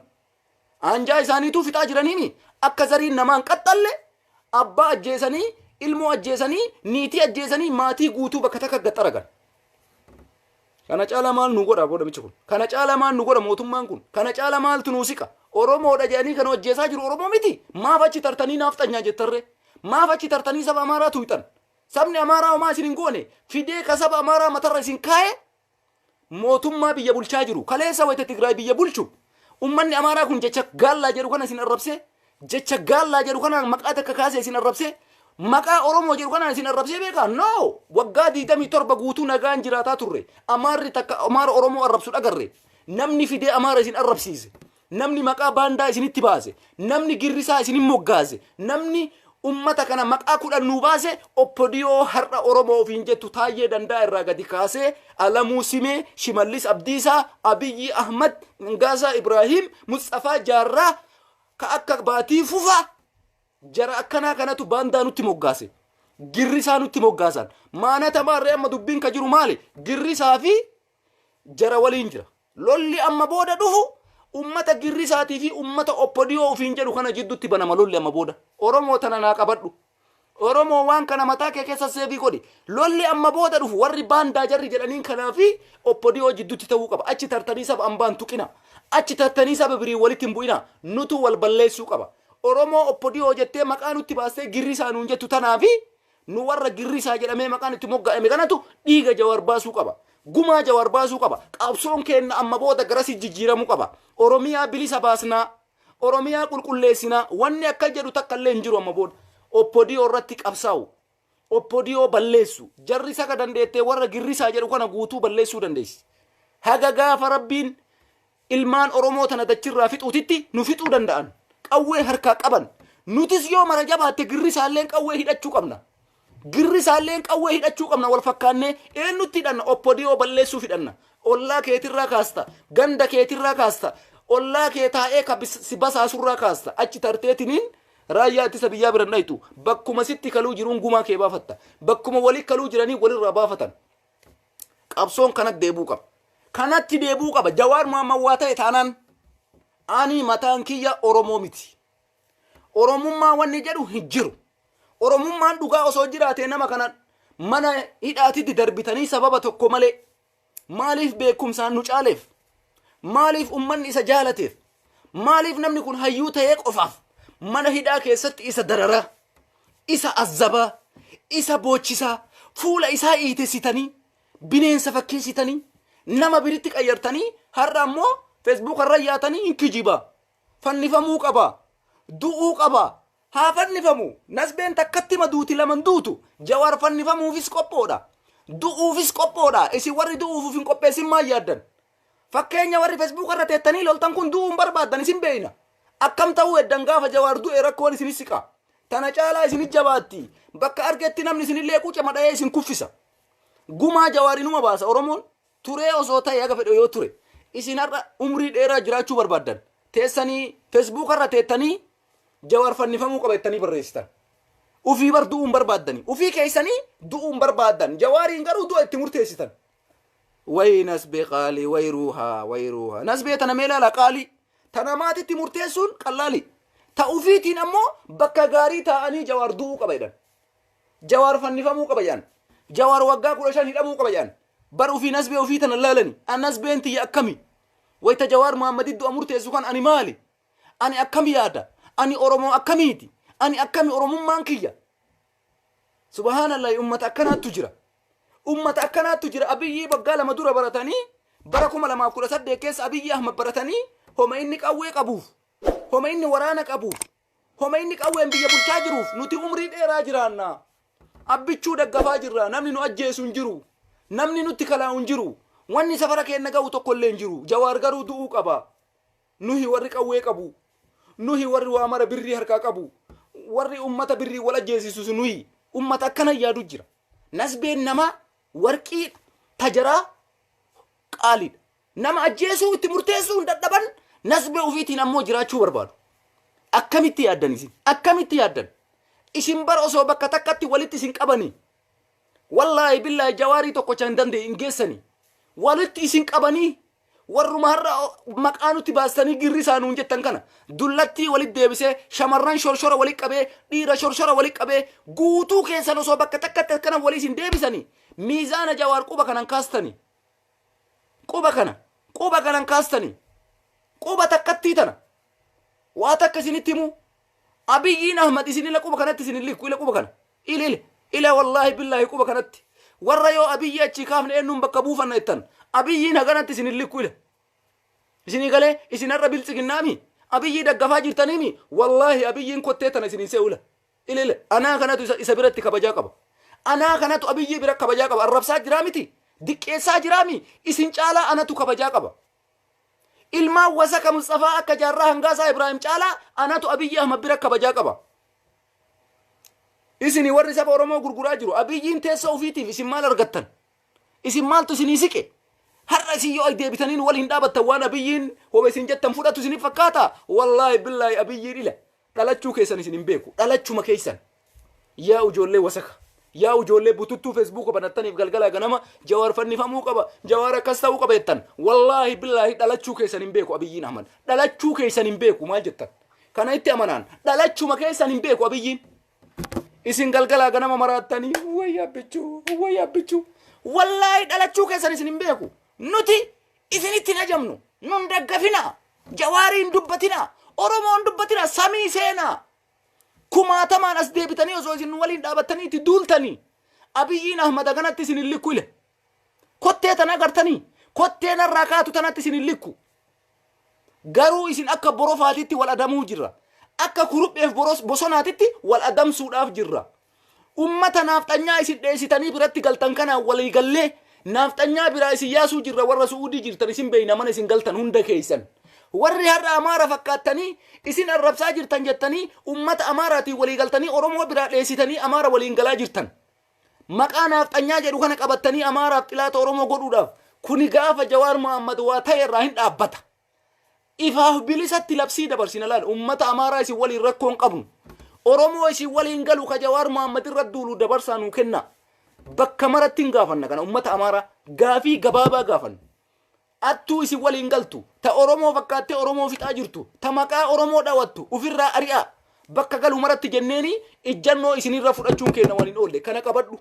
Speaker 1: Anjaa isaaniituu fixaa jiraniimi akka zariin namaan qaxxalle abbaa ajjeesanii ilmoo ajjeesanii niitii ajjeesanii maatii guutuu bakka takka gaxaragan. Kana caala maal nu godha booda michi kun? Kana caala maal nu godha mootummaan kun? Kana caala maaltu nu siqa? Oromoodha jedhanii kan ajjeesaa jiru Oromoo miti. Maaf achi tartanii naaftanyaa jettarre? Maaf achi tartanii saba Amaaraa tuuxan? Sabni Amaaraa homaa isin hin goone fidee ka saba Amaaraa matarra isin kaa'e mootummaa biyya bulchaa jiru. Kaleessa wayita Tigraay biyya bulchu. Ummanni Amaaraa kun jecha gaallaa jedhu kana isin arrabsee jecha gaallaa jedhu kana maqaa takka kaasee isin arrabsee maqaa Oromoo jedhu kana isin arrabsee beekaa? No! Waggaa 27 guutuu nagaan jiraataa turre. Amaarri takka Amaara Oromoo arrabsu dhagarre. Namni fidee Amaara isin arrabsiise. Namni maqaa baandaa isinitti baase. Namni girrisaa isin moggaase. Namni ummata kana maqaa kudhan nu baase oppodiyoo har'a oromoo ofiin jettu taayyee danda'a irraa gadi kaasee alamuu simee shimallis abdiisaa abiyyi ahmad ngaasaa ibraahim mustafa jaarraa ka akka baatii fufa jara akkanaa kanatu baandaa nutti moggaase girrisaa nutti moggaasan maanata maarree amma dubbiin ka jiru maali girrisaa fi jara waliin jira lolli amma booda dhufu ummata girrisaatii fi ummata oppodiyoo ofiin jedhu kana jiddutti banama lolli amma booda oromoo tana naa qabadhu oromoo waan kana mataa kee keessa seebii godhi lolli amma booda dhufu warri baandaa jarri jedhaniin kanaa fi oppodiyoo jiddutti ta'uu qaba achi tartanii saba ambaan tuqina achi tartanii saba birii walitti hin bu'ina nutu wal balleessuu qaba oromoo oppodiyoo jettee maqaa nutti baastee girrisaa nuun jettu tanaa fi nu warra girrisaa jedhamee maqaan itti mogga'ame kanatu dhiiga jawaar baasuu qaba gumaa jawaar baasuu qaba qabsoon keenna amma booda garasi jijjiiramuu qaba oromiyaa bilisa baasnaa oromiyaa qulqulleessinaa wanni akka jedhu takka illee hin jiru amma booda oppodiyoo irratti qabsaa'u oppodiyoo balleessu jarri saka dandeettee warra girrisaa jedhu kana guutuu balleessuu dandeessi haga gaafa rabbiin ilmaan oromoo tana dachirraa fixuutitti nu fixuu danda'an qawwee harkaa qaban nutis yoo mara jabaatte girrisaalleen qawwee hidhachuu qabna girrisaalleen qawwee hidhachuu qabna wal fakkaannee eenyutti hidhanna oppodiyoo balleessuuf hidhanna ollaa keetirraa kaasta ganda keetirraa kaasta ollaa kee taa'ee si basaasurraa kaasta achi tarteetiniin raayyaa ittisa biyyaa biran dhaytu bakkuma sitti kaluu jiruun gumaa kee baafatta bakkuma walii kaluu jiranii walirraa baafatan qabsoon kanatti deebuu qaba kanatti deebuu qaba jawaar maamawwaa ta'e taanaan ani mataan kiyya oromoo miti oromummaa wanni jedhu hin jiru oromummaan dhugaa osoo jiraate nama kana mana hidhaatitti darbitanii sababa tokko malee maaliif beekumsaan nu caaleef maaliif ummanni isa jaalateef maaliif namni kun hayyuu ta'ee qofaaf mana hidhaa keessatti isa darara isa azzaba isa boochisaa fuula isaa iitessitanii bineensa fakkeessitanii nama biritti qayyartanii har'a ammoo Facebook irra yaatanii hin kijiba fannifamuu qaba du'uu qaba haa fannifamu nasbeen takkatti maduuti laman duutu jawaar fannifamuufis qophoodha du'uufis qophoodha isin warri du'uuf hin qopheessin maa yaaddan fakkeenya warri Facebook irra teettanii loltan kun du'uun barbaaddan isin beeyna akkam ta'uu eddan gaafa jawaar du'e rakkoon isin siqa tana caalaa isin jabaatti bakka argetti namni isin illee quuca madha'ee isin kuffisa gumaa jawaarinuma baasa oromoon turee osoo ta'e aga fedhe yoo ture isin har'a umrii dheeraa jiraachuu barbaaddan teessanii Facebook irra teettanii jawaar fannifamuu qabettanii barreessitan ufii bar du'uun barbaaddanii ufii keessanii du'uun barbaaddan jawaariin garuu du'a itti murteessitan way nasbee qaalii way ruuhaa nasbee tana meelaala qaalii tana maatitti murteessuun qallaali ta ufiitiin ammoo bakka gaarii taa'anii jawaar du'uu qaba jedhan jawaar fannifamuu qaba jedhan jawaar waggaa 15 hidhamuu qaba jedhan bar ufii nasbee ufii tana laalani an nasbeen tiyya akkami wayta jawaar muhammadi du'a murteessu kan ani maali ani akkami yaada ani oromoo akkamiiti ani akkami oromummaan kiyya subhaanallahi ummata akkanaattu jira abiyyi baggaa lama dura baratanii bara 2018 keessa abiyyi ahmad baratanii homa inni qawwee qabuuf homa inni waraana qabuuf homa inni qawween biyya bulchaa jiruuf nuti umrii dheeraa jiraanna abbichuu daggafaa jirra namni nu ajjeesu hin jiru namni nutti kalaa'u hin jiru wanni safara keenna ga'u tokko illee hin jiru jawaar garuu du'uu qaba nuhi warri qawwee qabu nuhi warri waa mara birrii harkaa qabu warri ummata birrii wal ajjeesisu nuhi ummata akkana yaadu jira nasbeen nama warqii tajaraa qaaliidha nama ajjeesuu itti murteessuu hin dadhaban nasbee ufiitiin ammoo jiraachuu barbaadu akkamitti yaaddan isin bar osoo bakka takkatti walitti isin qabanii wallahi billahi jawaarii tokko chan dandee hin geessanii walitti isin qabanii warruma har'a maqaa nutti baastanii girrisaa nuun jettan kana dullattii walitti deebisee shamarran shorshora walitti qabee dhiira shorshora walitti qabee guutuu keessan osoo bakka takkatti akkana walii isin deebisanii miizaana jawaar quba kanan kaastanii quba takkattii tana waa takka isinitti himu abiyyiin ahmad isinila quba kanatti isin illiku ila quba kana ila wallahi billahi quba kanatti warra yoo abiyyi achi kaafne eennuun bakka buufanna jettan abiyyiin haganatti isin illiku ila isinii galee isin har'a biltsiginnaami abiyyi daggafaa jirtaniimi wallahi abiyyiin kottee tana isin se'ula ila anaa kanatu isa biratti kabajaa qaba anaa kanatu abiyyi bira kabajaa qaba arrabsaa jiraa miti diqqeessaa jiraami isin caalaa anatu kabajaa qaba ilmaan wasaka Mustafaa akka jaarraa hangaasaa Ibrahim caalaa anatu abiyyi ahmad bira kabajaa qaba isini warri saba oromoo gurguraa jiru abiyyiin teessa ofiitiif isin maal argattan isin maaltu isinii siqe har'a isin yoo deebitaniin waliin dhaabattan waan abiyyiin hoba isin jettan fudhatu isinii fakkaata wallaahi billaahi abiyyiin ila dhalachuu keessan isin hin beeku dhalachuma keessan yaa ijoollee wasaka yaa ijoollee bututtuu feesbuuka banattaniif galgala ganama jawaar fannifamuu qaba jawaar akkas ta'uu qaba jettan wallaahi billaahi dhalachuu keessan hin beeku abiyyiin ahmad dhalachuu keessan hin beeku maal jettan kana itti amanaan dhalachuma keessan hin beeku abiyyiin isin galgala ganama marattanii wayyaa bichuu wallaahi dhalachuu keessan isin hin beeku nuti isinitti najamnu nun daggafina jawaariin dubbatina oromoon dubbatina samii seenaa kumaatamaan as deebitanii osoo isin waliin dhaabattaniitti duultanii abiyyiin ahmad ganatti isin illikku ile kottee tana agartanii kottee narraa kaatu tanatti isin illikku garuu isin akka borofaatitti wal adamuu jirra akka kurupheef bosonaatitti wal adamsuudhaaf jirra ummata naafxanyaa isin dheessitanii biratti galtan kana walii gallee naafxanyaa biraa isin yaasuu jirra warra suudii jirtan isin beeyna mana isin galtan hunda keessan warri har'a amaara fakkaattanii isin arrabsaa jirtan jettanii ummata amaaraatiin walii galtanii oromoo biraa dheessitanii amaara waliin galaa jirtan maqaa naafxanyaa jedhu kana qabattanii amaaraaf xilaata oromoo godhuudhaaf kuni gaafa jawaar muhammad waa ta'e irraa hin dhaabbata ifaaf bilisatti labsii dabarsina laal ummata amaaraa isin waliin rakkoon qabnu oromoo isin waliin galu ka jawaar muhammad irra duulu dabarsaa nuu kenna bakka maratti hin gaafanna kana ummata amaaraa gaafii gabaabaa gaafanna attuu isin waliin galtu ta oromoo fakkaattee oromoo fixaa jirtu ta maqaa oromoo dhaawattu ufirraa ari'a bakka galu maratti jenneeni ijjannoo isinirra fudhachuun kenna waliin oolle kana qabadhu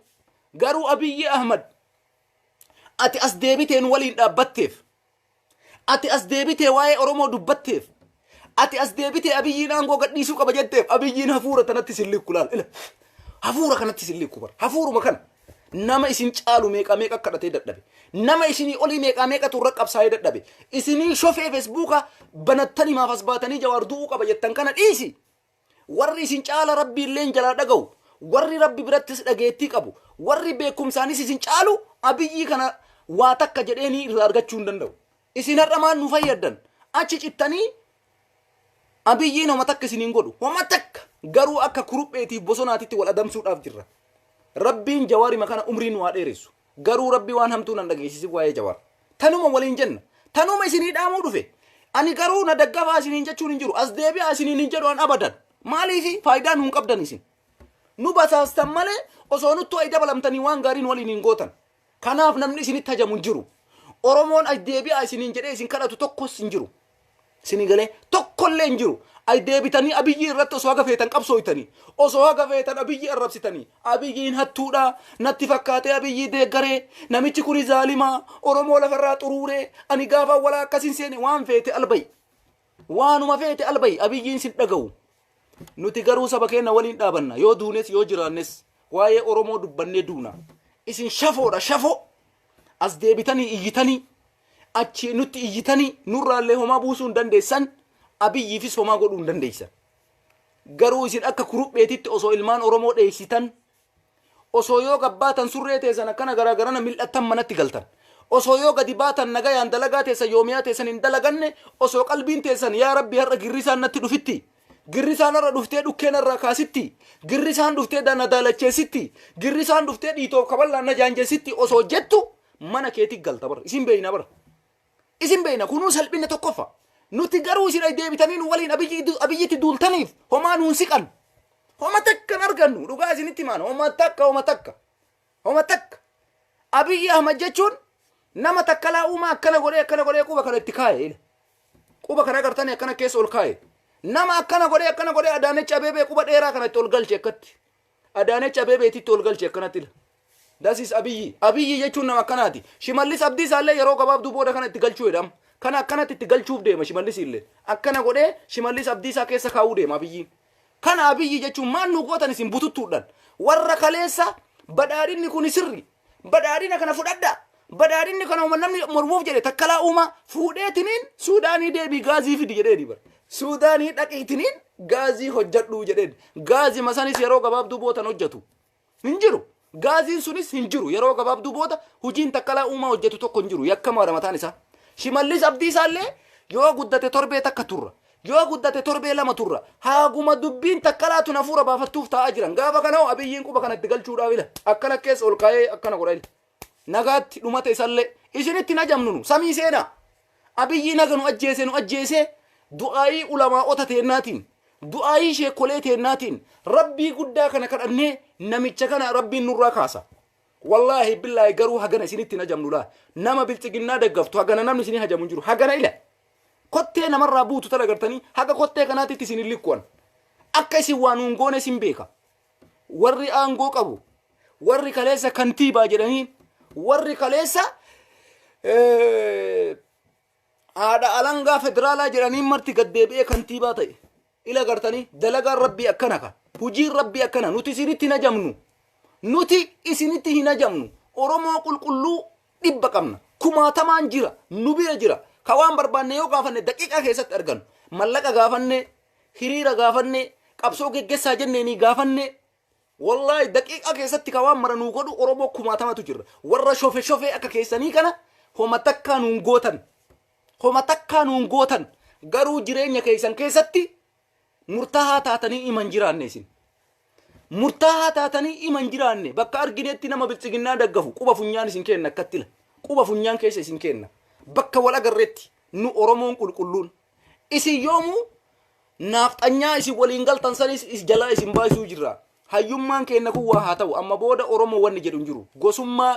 Speaker 1: garuu abiyyi ahmad ati as deebiteen waliin dhaabbatteef ati as deebitee waa'ee oromoo dubbatteef ati as deebitee abiyyiin aangoo gadhiisuu qaba jetteef abiyyiin hafuura tanatti sillikku laal ila hafuura kanatti sillikku bar hafuuruma kana nama isin caalu meeqa meeqa kadhatee dadhabe nama isinii olii meeqa meeqa turra qabsaa'ee dadhabe isinii shofee feesbuuka banattanii maaf as baatanii jawaar du'uu qaba jettan kana dhiisi warri isin caala rabbi illeen jalaa dhaga'u warri rabbi birattis dhageettii qabu warri beekumsaanis isin caalu abiyyii kana waa takka jedheenii irraa argachuu hin danda'u isin har'a maal nu fayyaddan achi cittanii abiyyiin homa takka isiniin godhu homa takka garuu akka kurupheetiif bosonaatitti wal adamsuudhaaf jirra rabbiin jawaarima kana umriin waa dheeressu garuu rabbi waan hamtuu nan dhageessisi waa'ee jawaar tanuma waliin jenna tanuma isinii dhaamuu dhufe ani garuu na daggafaa isiniin jechuun hin jiru as deebi'aa isiniin hin jedhu an abadan maaliifi faayidaa nuun qabdan isin nu basaastan malee osoo nuttu ay dabalamtanii waan gaariin waliin hin gootan kanaaf namni isinitti hajamu hin jiru oromoon ay deebi'aa isiniin jedhee isin kadhatu tokkos hin jiru isinii galee tokkollee hin jiru ay deebitanii abiyyi irratti osoo haga feetan qabsooytanii osoo haga feetan abiyyi arrabsitanii abiyyiin hattuudha natti fakkaatee abiyyi deeggaree namichi kuni zaalimaa oromoo lafarraa xuruuree ani gaafa walaa akkasin seene waan feete albay waanuma feete albay abiyyiin sin dhaga'u nuti garuu saba keenya waliin dhaabanna yoo duunes yoo jiraannes waa'ee oromoo dubbannee duuna isin shafoodha shafo as deebitanii iyyitanii achi nutti iyyitanii nurraallee homaa buusuu hin dandeessan abiyyiifis homaa godhuu hin dandeessan garuu isin akka kurupheetitti osoo ilmaan oromoo dheessitan osoo yoo gabbaatan surree teessan akkana garaagarana mil'attan manatti galtan osoo yoo gadi baatan nagayaan dalagaa teessan yoomiyaa teessan hin dalaganne osoo qalbiin teessan yaa rabbi har'a girrisaan natti dhufitti girrisaan har'a dhuftee dhukkeen irraa kaasitti girrisaan dhuftee na daalacheessitti girrisaan dhuftee dhiitoof kaballaan na jaanjeessitti osoo jettu mana keetti galta bara isin beeyna bara isin beeyna kunuu salphina tokkoffa nuti garuu isin ay deebitanii nu waliin abiyyitti duultaniif homaa nuun siqan homa takkan argannu dhugaa isinitti himaan homa takka abiyyi ahmad jechuun nama takka laa'umaa akkana godhee quba kana itti kaa'e quba kana agartanii akkana keessa ol kaa'e nama akkana godhee Adaanechi Abeebee quba dheeraa kanatti ol galche akkatti Adaanechi Abeebeetitti ol galche akkanatti dasis abiyyi jechuun nama akkanaati shimallis abdiisaallee yeroo gabaabduu booda kana itti galchuu jedhama kana akkanatti itti galchuuf deema shimallis illee akkana godhee shimallis abdiisaa keessa kaa'uu deema abiyyi kana abiyyi jechuun maal nu gootan isin bututtuudhaan warra kaleessa badhaadhinni kun sirri badhaadhina kana fudhadha badhaadhinni kana namni mormuuf jedhe takkalaa uumaa fuudheetiniin suudaanii deebii gaazii fidi jedheeni bara suudaanii dhaqiitiniin gaazii hojjadhuu jedheen gaazii masanis yeroo gabaabduu bootan hojjetu hin jiru gaaziin sunis hin jiru yeroo gabaabduu booda hujiin takkalaa uumaa hojjetu tokko hin jiru yakkamaadha mataan isaa shimallis abdiisaallee yoo guddate torbee takka turra yoo guddate torbee lama turra haaguma dubbiin takkalaatu nafuura baafattuuf taa'aa jiran gaafa kanoo abiyyiin quba kanatti galchuudhaaf ila akkana keessa ol kaa'ee akkana godha ila nagaatti dhumate isallee isinitti najamnunu samii seenaa abiyyi naga nu ajjeese du'aayii ulamaa'ota teennaatiin du'aayii sheekolee teennaatiin rabbii guddaa kana kadhannee namicha kana rabbiin nurraa kaasa wallahi billahi garuu hagana isinitti najamnula nama bilxiginnaa daggaftu hagana namni isinii hajamu jiru hagana ila kottee namarraa buutu tala gartanii haga kottee kanaatitti isin illikkuwan akka isin waan hungoone isin beeka warri aangoo qabu warri kaleessa kantiibaa jedhanii warri kaleessa haadha alangaa federaalaa jedhanii marti gaddeebi'ee kantiibaa ta'e ila gartanii dalagaan rabbii akkana ka hujiin rabbii akkana nuti isinitti najamnu nuti isinitti hin najamnu oromoo qulqulluu dhibba qabna kumaatamaan jira nu bira jira ka waan barbaanne yoo gaafanne daqiiqaa keessatti argannu mallaqa gaafanne hiriira gaafanne qabsoo geggeessaa jenneenii gaafanne wallahi daqiiqaa keessatti ka waan mara nuu godhu oromoo kumaatamatu jirra warra shofe akka keessanii kana homa takkaa nuun gootan garuu jireenya keessan keessatti murtaahaa taatanii iman jiraanne isin murtaahaa taatanii iman jiraanne bakka argineetti nama bilxiginnaa daggafu quba funyaan isin kenna akkattila quba funyaan keessa isin kenna bakka wal agarreetti nu oromoon qulqulluun isin yoomuu naafxanyaa isin waliin galtan sanis is jalaa isin baasuu jirra hayyummaan kenna kun waa haa ta'u amma booda oromoo wanni jedhu hin jiru gosummaa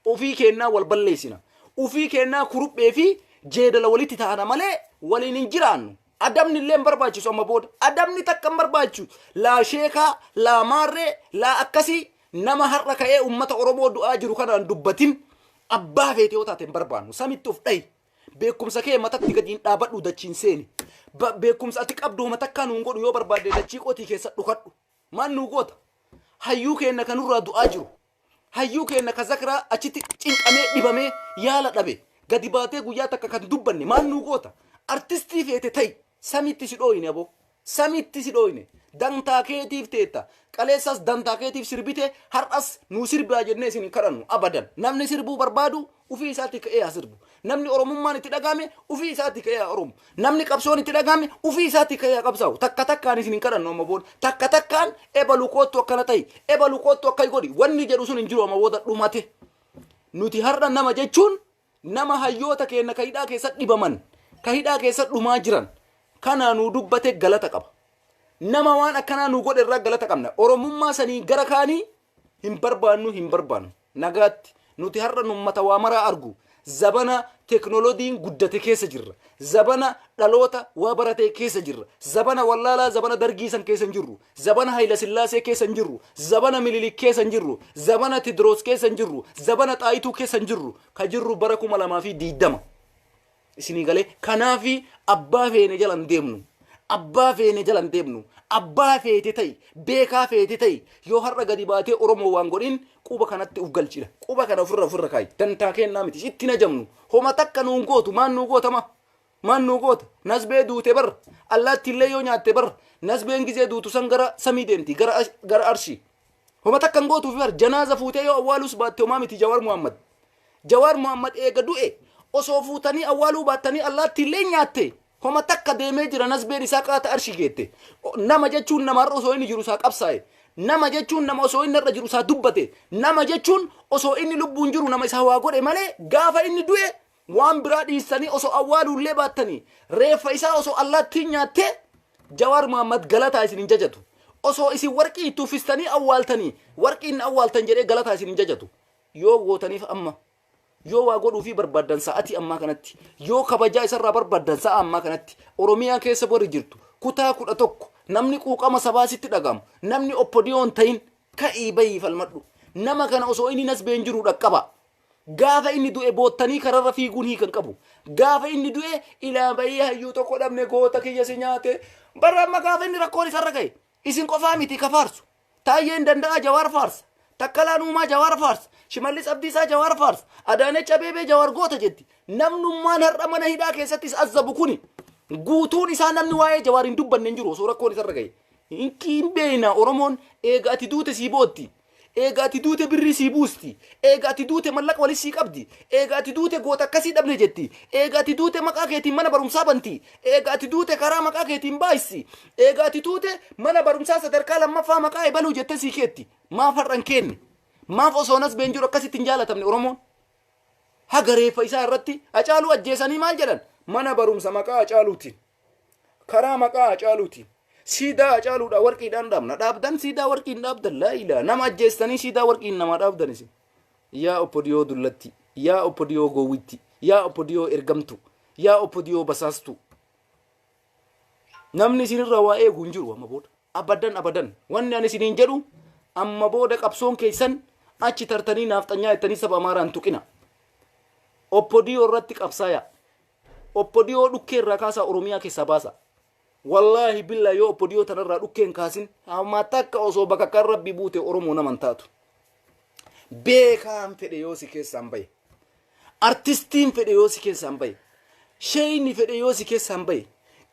Speaker 1: ofii kennaa wal balleessina ofii kennaa kuruphee fi jeedala walitti ta'ana malee waliin hin jiraannu adamni illee hin barbaachisu amma booda adamni takka hin barbaachisu laa sheekaa laa maarree laa akkasii nama har'a ka'ee ummata oromoo du'aa jiru kanaan dubbatin abbaa feete yoo taate hin barbaannu samitti of dhayi beekumsa kee matatti gadiin dhaabadhu dachiin seeni beekumsa ati qabdu matakkaa nuun godhu yoo barbaadde dachii qotii keessa dhukadhu maan nuu goota hayyuu keenna kanurraa du'aa jiru hayyuu keenna ka zakraa achitti cinqamee dhibamee yaala dhabe gadi baatee guyyaa takka kan dubbanne maan nuu goota artistii feete ta'i samitti si dhooyine abo samitti si dhooyine dantaa keetiif teetta qaleessas dantaa keetiif sirbite har'as nuu sirbaa jennee isin kadhannu abadan namni sirbuu barbaadu ufii isaatti ka'ee haa sirbu namni oromummaan itti dhagahame ufii isaatti ka'ee haa oromu namni qabsoon itti dhagahame ufii isaatti ka'ee haa qabsaa'u takka takkaan isin kadhannu amma booda takka takkaan ebalu koottu akkana ta'i ebalu koottu akka godhi wanni jedhu sun hin jiru amma booda dhumate nuti har'a nama jechuun nama hayyoota keenna kahidhaa keessa dhibaman kahidhaa keessa dhumaa jiran kana nuu dubbate galata qaba nama waan akkanaa nuu godhe irraa galata qabna oromummaa sanii gara kaanii hin barbaannu nagaatti nuti har'a ummata waa maraa argu zabana teknooloojiin guddate keessa jirra zabana dhaloota waa barate keessa jirra zabana wallaalaa zabana dargiisan keessa hin jirru zabana hayla sillaasee keessa hin jirru zabana mililik keessa hin jirru zabana tidroos keessa hin jirru zabana xaayituu keessa hin jirru ka jirru bara 2020 isinii galee kanaafi abbaa feene jalan deemnu abbaa feete ta'i beekaa feete ta'i yoo har'a gadi baatee oromoo waan godhin quba kanatti uf galchina quba kana ofirra kaayi dantaa kennaa miti itti najamnu homa takka nuun gootu maan nuu goota nasbee duute bar allaatti illee yoo nyaatte bar nasbeen gizee duutu san gara samii deemti gara arshii homa takka hin gootuufi bar janaaza fuutee yoo awwaalus baatte homaa miti jawaar muhammad eega du'e osoo fuutanii awwaaluu baattanii allaatti illee nyaatte homa takka deemee jira nasbeen isaa qaata arshii geette nama jechuun nama har'a osoo inni jiru isaa qabsaa'e nama jechuun nama osoo inni irra jiru isaa dubbate nama jechuun osoo inni lubbuun jiru nama isaa waa godhe malee gaafa inni du'e waan biraa dhiistanii osoo awwaaluullee baattanii reeffa isaa osoo allaatti nyaatte jawaar muhammad galataa isin hin jajatu osoo isin warqii itti uffistanii awwaaltanii warqii inni awwaaltan jedhee galataa isin hin jajatu yoo gootaniif amma yoo waa godhuufi barbaadan sa'atii ammaa kanatti yoo kabajaa isarraa barbaadan sa'a ammaa kanatti oromiyaa keessa bori jirtu kutaa 11 namni quuqama sabaasitti dhagamu namni oppodiyoon ta'in ka'ii bayii falmadhu nama kana osoo inni nasbeen jiru dhaqqaba gaafa inni du'e boottanii kararra fiiguun hiikan qabu gaafa inni du'e ilaa bayii hayyuu tokko dhabne goota kiyya si nyaate bara amma gaafa inni rakkoon isarra ga'e isin qofaa miti ka faarsu taayyeen danda'a jawaar faarsa takkalaan uumaa jawaar faarsa shimallis abdiisaa jawaar faarsa adaanech abeebee jawaar goota jetti namnummaan har'a mana hidhaa keessattis azzabu kuni guutuun isaa namni waa'ee jawaar hin dubbanne hin jiru osoo rakkoon isarra ga'e hin beeyna oromoon eega ati duute sii bootti eegaati duute birrii sii buusti eegaati duute mallaqa walis sii qabdi eegaati duute goota akkasii dhabne jetti eegaati duute maqaa keetiin mana barumsaa banti eegaati duute karaa maqaa keetiin baayisi eegaati duute mana barumsaa sadarkaa lammaffaa maqaa ebaluu jette sii keetti maaf har'an kenne maaf osoonas beenjiru akkasitti hin jaalatamne oromoon haga reeffa isaa irratti Hacaaluu ajjeesanii maal jedhan mana barumsa maqaa Hacaaluutiin karaa maqaa Hacaaluutiin siidaa Hacaaluudha warqiidhaan dhaabna dhaabdan siidaa warqiin dhaabdan laa ilaa nama ajjeestanii siidaa warqiin nama dhaabdan isin yaa oppodiyoo dullatti yaa oppodiyoo gowwitti yaa oppodiyoo ergamtu yaa oppodiyoo basaastu namni isinirra waa eegu hin jiru amma booda abadan wanni ani isiniin jedhu amma booda qabsoon keessan achi tartanii naafxanyaa jettanii saba Amaaraan tuqina oppodiyoo irratti qabsaaya oppodiyoo dhukkee irraa kaasaa Oromiyaa keessaa baasa wallahi billahi yoo oppodiyoo tanarraa dhukkeen kaasin amma takka osoo bakka kan rabbi buute Oromoo naman taatu beekaan fedhe yoo si keessaan baye artistiin fedhe yoo si keessaan baye sheeyni fedhe yoo si keessaan baye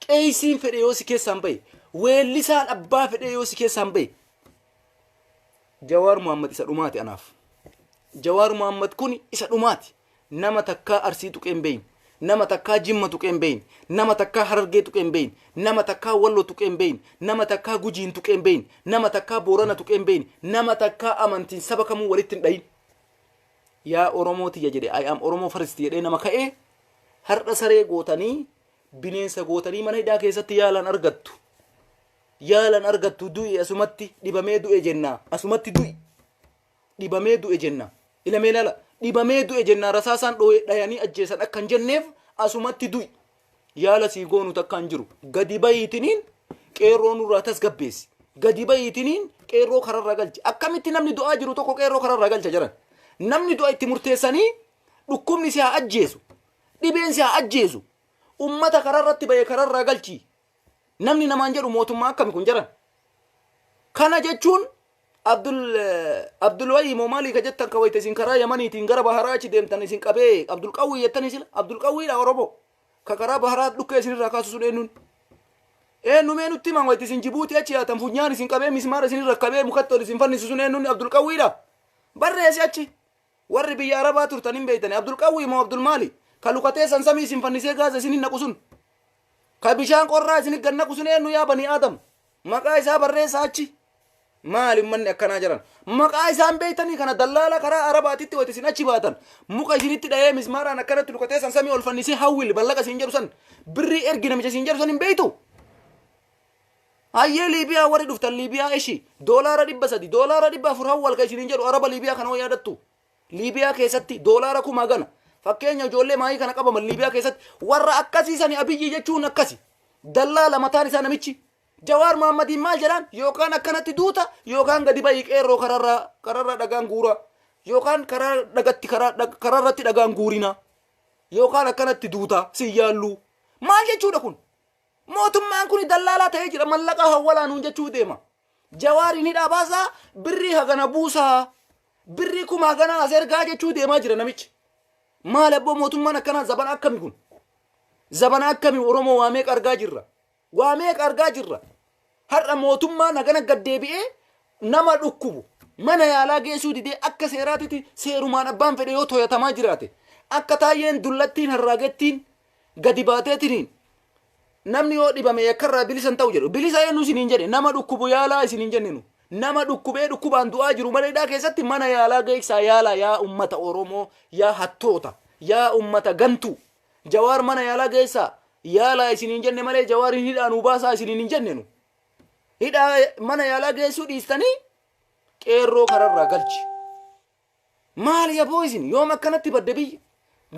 Speaker 1: qeeysiin fedhe yoo si keessaan baye weellisaan abbaa fedhe yoo si keessaan baye Jawaar Muhammad isa dhumaati anaaf Jawaar Muhammad kun isa dhumaati nama takkaa Arsii tuqeen bayin nama takkaa Jimma tuqeen bayin nama takkaa Harargee tuqeen bayin nama takkaa Walloo tuqeen bayin nama takkaa Gujiin tuqeen bayin nama takkaa Boorana tuqeen bayin nama takkaa amantiin saba kamuu walitti hin dhayin yaa Oromooti jedhe I am Oromoo first jedhee nama ka'ee har'a saree gootanii bineensa gootanii mana hidhaa keessatti yaalan argattu du'i asumatti dhibamee du'e jenna asumatti du'i dhibamee du'e jenna ilamee lala dhibamee du'e jenna rasaasaan dhayanii ajjeesan akkan jenneef asumatti du'i yaala sii goonu takkaan jiru gadi bayiitiniin qeerroo nurraa tasgabbeessi gadi bayiitiniin qeerroo kararra galchi akkamitti namni du'aa jiru tokko qeerroo kararra galcha jiran namni du'a itti murteessanii dhukkubni si haa ajjeesu dhibeen si haa ajjeesu ummata kararratti baye kararra galchi namni namaan jedhu mootummaa akkami kun jiran kana jechuun Abdul Wahii Moomaalii ka jettan kawayte isin karaa Yamaniitiin gara Baharaa achi deemtan isin qabee Abdul Qawwii jettanii sila Abdul Qawwiidha Oromoo ka karaa Baharaa dhukkee isinirraa kaasu sun eenyumee nutti himan wayte isin Jibuutii achi yaatan funyaan isin qabee mismaara isinirra qabee mukatti ol isin fannisu sun eenyumni Abdul Qawwiidha barreesi achi warri biyya Arabaa turtan hin beeytani Abdul Qawwii moo Abdul Maali ka lukatee sansamii isin fannisee gaasa isin hin naqu sun ka bishaan qorraa isin gannaqu sun eenyu yaa banii Aadam maqaa isaa barreessa achi maali manni akkanaa jiran maqaa isaan beeytanii kana dallaala karaa Arabaatitti wayte isin achi baatan muka isinitti dhayee mismaaraan akkanatti lukatee sansamii ol fannisee hawwil ballaqa isin jedhu san birrii ergi namicha isin jedhu san hin beeytu hayyee Liibiyaa warri dhuftan Liibiyaa ishi doolaara 300 doolaara 400 hawwal ka isin jedhu Araba Liibiyaa kana yaadattu Liibiyaa keessatti doolaara 1000 gana fakkeenya ijoollee maayii kana qabaman Liibiyaa keessatti warra akkasiisani Abiyyi jechuun akkasi dallaala mataan isaa namichi Jawaar Muhammadiin maal jedhan yookaan akkanatti duuta yookaan gadi bayi qeerroo kararra dhagaan guura yookaan kararratti dhagaan guurina yookaan akkanatti duuta si yaallu maal jechuudha kun mootummaan kun dallaalaa ta'ee jira mallaqa hawwalaanuun jechuu deema Jawaariin hidhaa baasaa birrii hagana buusaa birrii kuma hagana as ergaa jechuu deemaa jira namichi maal abboo mootummaan akkanaa zabana akkami kun zabana akkami Oromoo waa meeqa argaa jirra har'a mootummaan hagana gaddeebi'ee nama dhukkubu mana yaalaa geessuu didee akka seeraatitti seerumaan abbaan fedhe yoo toyatamaa jiraate akka taayyeen dullattiin harraagettiin gadi baateetiniin namni yoo dhibame yakkarraa bilisan ta'u jedhu bilisa eenyu isiniin jedhe nama dhukkubu yaalaa isiniin jenninu nama dhukkubee dhukkubaan du'aa jiru mana hidhaa keessatti mana yaalaa geessaa yaalaa yaa ummata Oromoo yaa hattoota yaa ummata gantu Jawaar mana yaalaa geessaa yaalaa isiniin jenne malee Jawaariin hidhaanuu baasaa isiniin hin jennenu hidhaa mana yaalaa geessuu dhiistanii qeerroo kararraa galchi maal yaboo isin yoom akkanatti badde biyya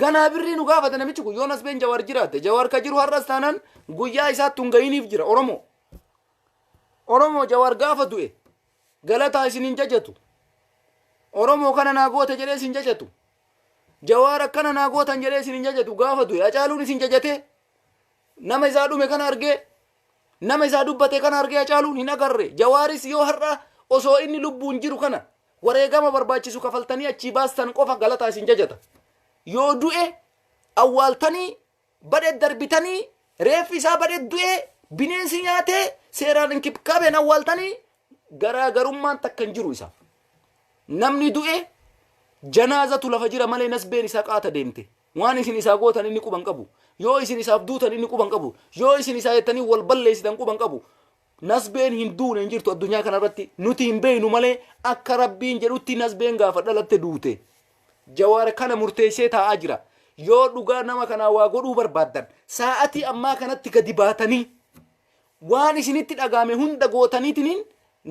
Speaker 1: ganaa birrii nu gaafate namichi kun yoon as been Jawaar jiraate Jawaar ka jiru har'as taanaan guyyaa isaatti hungayiniif jira Oromoo Jawaar gaafa du'e galataa isiniin jajatu Oromoo kana naa goote jedhee isin jajatu Jawaar akkana naa gootan jedhee isin jajatu gaafa du'e Hacaaluun isin jajate nama isaa dhume kana argee nama isaa dubbate kana argee Hacaaluun hin agarre Jawaaris yoo har'a osoo inni lubbuun jiru kana wareegama barbaachisu kafaltanii achi baastan qofa galataa isin jajata yoo du'e awwaaltanii badhe darbitanii reeffi isaa badhe du'e bineensi nyaatee seeraan hin qabeen awwaaltanii garaagarummaan takka hin jiru isaaf namni du'e janaazatu lafa jira malee nasbeen isaa qaata deemte waan isin isaa gootan inni quban qabu yoo isin isaaf duutan inni quban qabu yoo isin isaa jettanii wal balleessitan quban qabu nasbeen hin duune hin jirtu addunyaa kanarratti nuti hin beeynu malee akka rabbiin jedhutti nasbeen gaafa dhalatte duute jawaar kana murteessee taa'aa jira yoo dhugaa nama kanaa waa godhuu barbaaddan sa'atii ammaa kanatti gadi baatanii waan isinitti dhagaame hunda gootaniitiin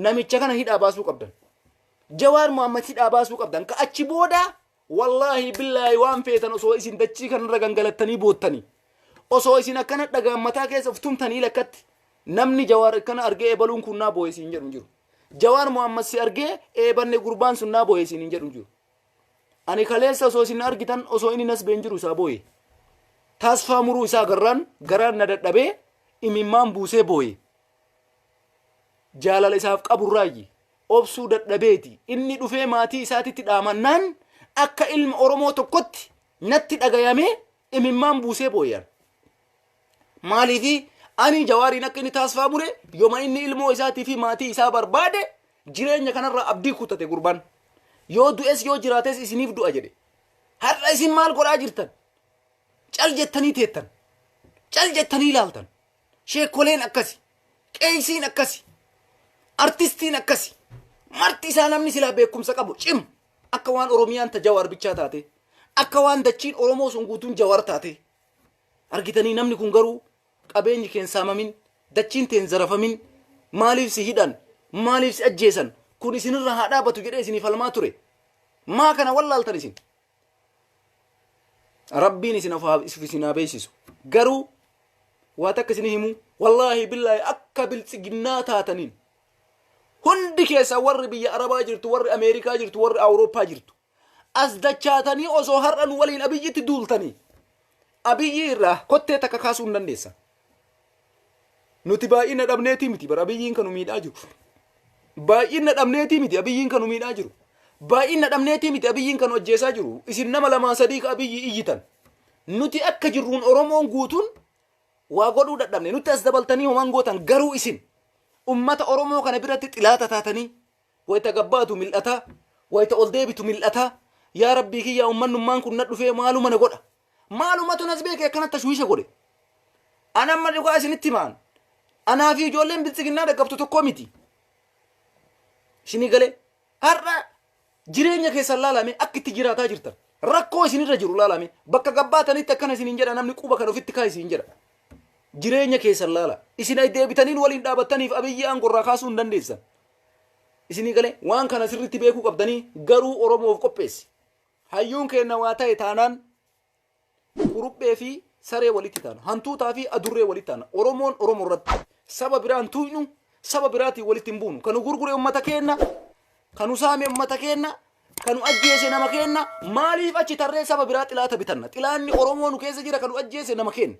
Speaker 1: namicha kana hidhaa baasuu qabdan jawaar muhammad hidhaa baasuu qabdan ka achi booda wallahi billahi waan feetan osoo isin dachii kanarra gangalattanii boottanii osoo isin akkana dhagaan mataa keessa uftumtanii lakkatti namni jawaar kana argee eebaluun kun naa boo'esiin jedhu jiru jawaar muhammad si argee eebanne gurbaan sun naa boo'esiin jedhu jiru ani kaleessa osoo isin argitan osoo inni nasbeen jiru isaa boo'e taasfaa muruu isaa garaan na dadhabee imimmaan buusee boo'e jaalala isaaf qaburraayi obsuu dadhabeeti inni dhufee maatii isaatitti dhaamannaan akka ilma oromoo tokkotti natti dhagayamee imimmaan buusee boo'an maaliifi ani jawaariin akka inni taasfaa mure yooma inni ilmoo isaatii fi maatii isaa barbaade jireenya kanarraa abdii kutate gurbaan yoo du'es yoo jiraates isiniif du'a jedhe har'a isin maal godhaa jirtan cal jettanii teettan cal jettanii ilaaltan sheekoleen akkasi qeeysiin akkasi artistiin akkasi marti isaa namni silaa beekumsa qabu cim akka waan oromiyaan ta jawaar bichaa taate akka waan dachiin oromoo sun guutuun jawaar taate argitanii namni kun garuu qabeenyi keen saamamin dachiin teen zarafamin maaliif si hidhan maaliif si ajjeesan kun isinirra haa dhaabatu jedhee isiniif falmaa ture maa kana wallaaltan isin rabbiin isin haa beeksisu garuu waa takka isin himu wallaahi billaahi akka biltsiginnaa taataniin hundi keessa warri biyya arabaa jirtu warri ameerikaa jirtu warri awurooppaa jirtu as dachaatanii osoo har'a nu waliin abiyyitti duultanii abiyyi irraa kottee takka kaasuu hin dandeessan nuti baay'ina dhabneetii miti bara abiyyiin kanu miidhaa jiru baay'ina dhabneetii miti abiyyiin kanu miidhaa jiru baay'ina dhabneetii miti abiyyiin kanu ajjeesaa jiru isin nama lamaa sadii ka abiyyi iyyitan nuti akka jirruun oromoon guutuun waa godhuu dadhabne nuti as dabaltanii homaan gootan garuu isin ummata oromoo kana biratti xilaata taatanii wayta gabbaatu mil'ataa wayta ol deebitu mil'ataa yaa rabbii kiyyaa ummannummaan kun na dhufee maaluma na godha maalumatu nas beekee akkanatti tashwiisha godhe anamma dhugaa isinitti himaan anaa fi ijoolleen biltsiginnaa dhaqqabtu tokko miti isinii galee har'a jireenya keessan laalame akka itti jiraataa jirtan rakkoo isinirra jiru laalame bakka gabbaatanitti akkana isiniin jedha namni quba kan ofitti kaa isiniin jedha jireenya keessan laala isin ay deebitaniin waliin dhaabattaniif abiyyi aangorraa kaasuu hin dandeessan isinii galee waan kana sirritti beekuu qabdanii garuu oromoof qopheessi hayyuun keenna waa ta'e taanaan kuruphee fi saree walitti taana hantuutaa fi adurree walitti taana oromoon oromoo irratti saba biraan tuynu saba biraatiin walitti hin buunu kanu gurgure ummata keenna kanu saame ummata keenna kanu ajjeese nama keenna maaliif achi tarree saba biraa xilaata bitanna xilaanni oromoo nu keessa jira kanu ajjeese nama keenna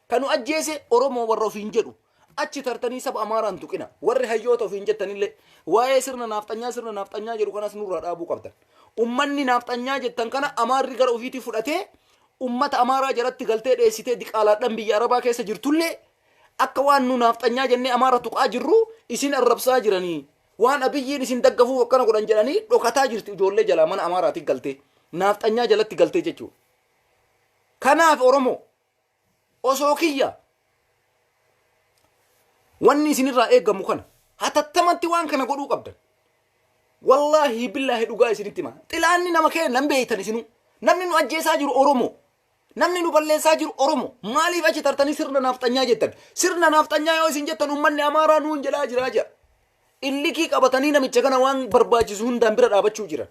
Speaker 1: kanu ajjeese oromoo warra ofiin jedhu achi tartanii saba amaaraan tuqina warri hayyoota ofiin jettanillee waa'ee sirna naafxanyaa jedhu kanas nurraa dhaabuu qabdan ummanni naafxanyaa jettan kana amaarri gara ofiitii fudhatee ummata amaaraa jalatti galtee dheessitee diqaalaadhaan biyya arabaa keessa jirtullee akka waan nu naafxanyaa jennee amaara tuqaa jirru isin arrabsaa jiranii waan abiyyiin isin daggafuuf akkana godhan jedhanii dhokataa jirti ijoollee jalaa mana amaaraatiin galtee naafxanyaa jalatti galtee jechuudha kanaaf oromoo osoo kiyya wanni isinirraa eeggamu kana hatattamatti waan kana godhuu qabdan wallaahi billaahi dhugaa isinitti hima xilaanni nama keenya nan beeytan isinu namni nu ajjeesaa jiru oromoo namni nu balleessaa jiru oromoo maaliif achi tartanii sirna naafxanyaa jettan sirna naafxanyaa yoo isin jettan ummanni amaaraa nuun jalaa jiraa jira illikii qabatanii namicha kana waan barbaachisu hundaan bira dhaabachuu jiran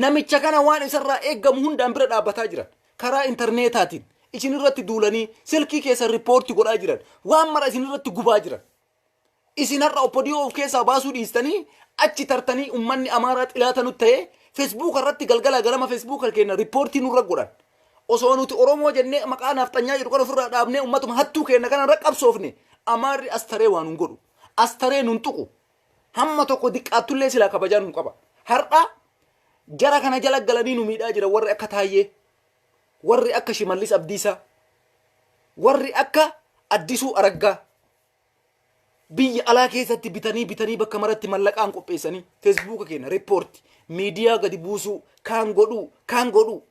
Speaker 1: namicha kana waan isarraa eeggamu hundaan bira dhaabbataa jiran karaa intarneetaatiin isin irratti duulanii silkii keessa riippoortii godhaa jiran waan mara isin irratti gubaa jiran isin har'a oppodiyoo of keessaa baasuu dhiistanii achi tartanii ummanni amaaraa xilaata nutti ta'ee feesbuuk irratti galgala galama feesbuuk keenya riippoortii nurra godhan osoo nuti oromoo jennee maqaa naafxanyaa jedhu kan ofirraa dhaabnee ummatuma hattuu keenya kana irra qabsoofne amaarri astaree waan nun godhu astaree nun tuqu hamma tokko diqqaattullee silaa kabajaa nun qaba har'a jara kana jala galanii nu miidhaa jira warri akka taayyee warri akka shimallis abdiisaa warri akka addisuu araggaa biyya alaa keessatti bitanii bakka maratti mallaqaan qopheessanii feesbuuka keenya riippoorti miidiyaa gadi buusuu kaan godhuu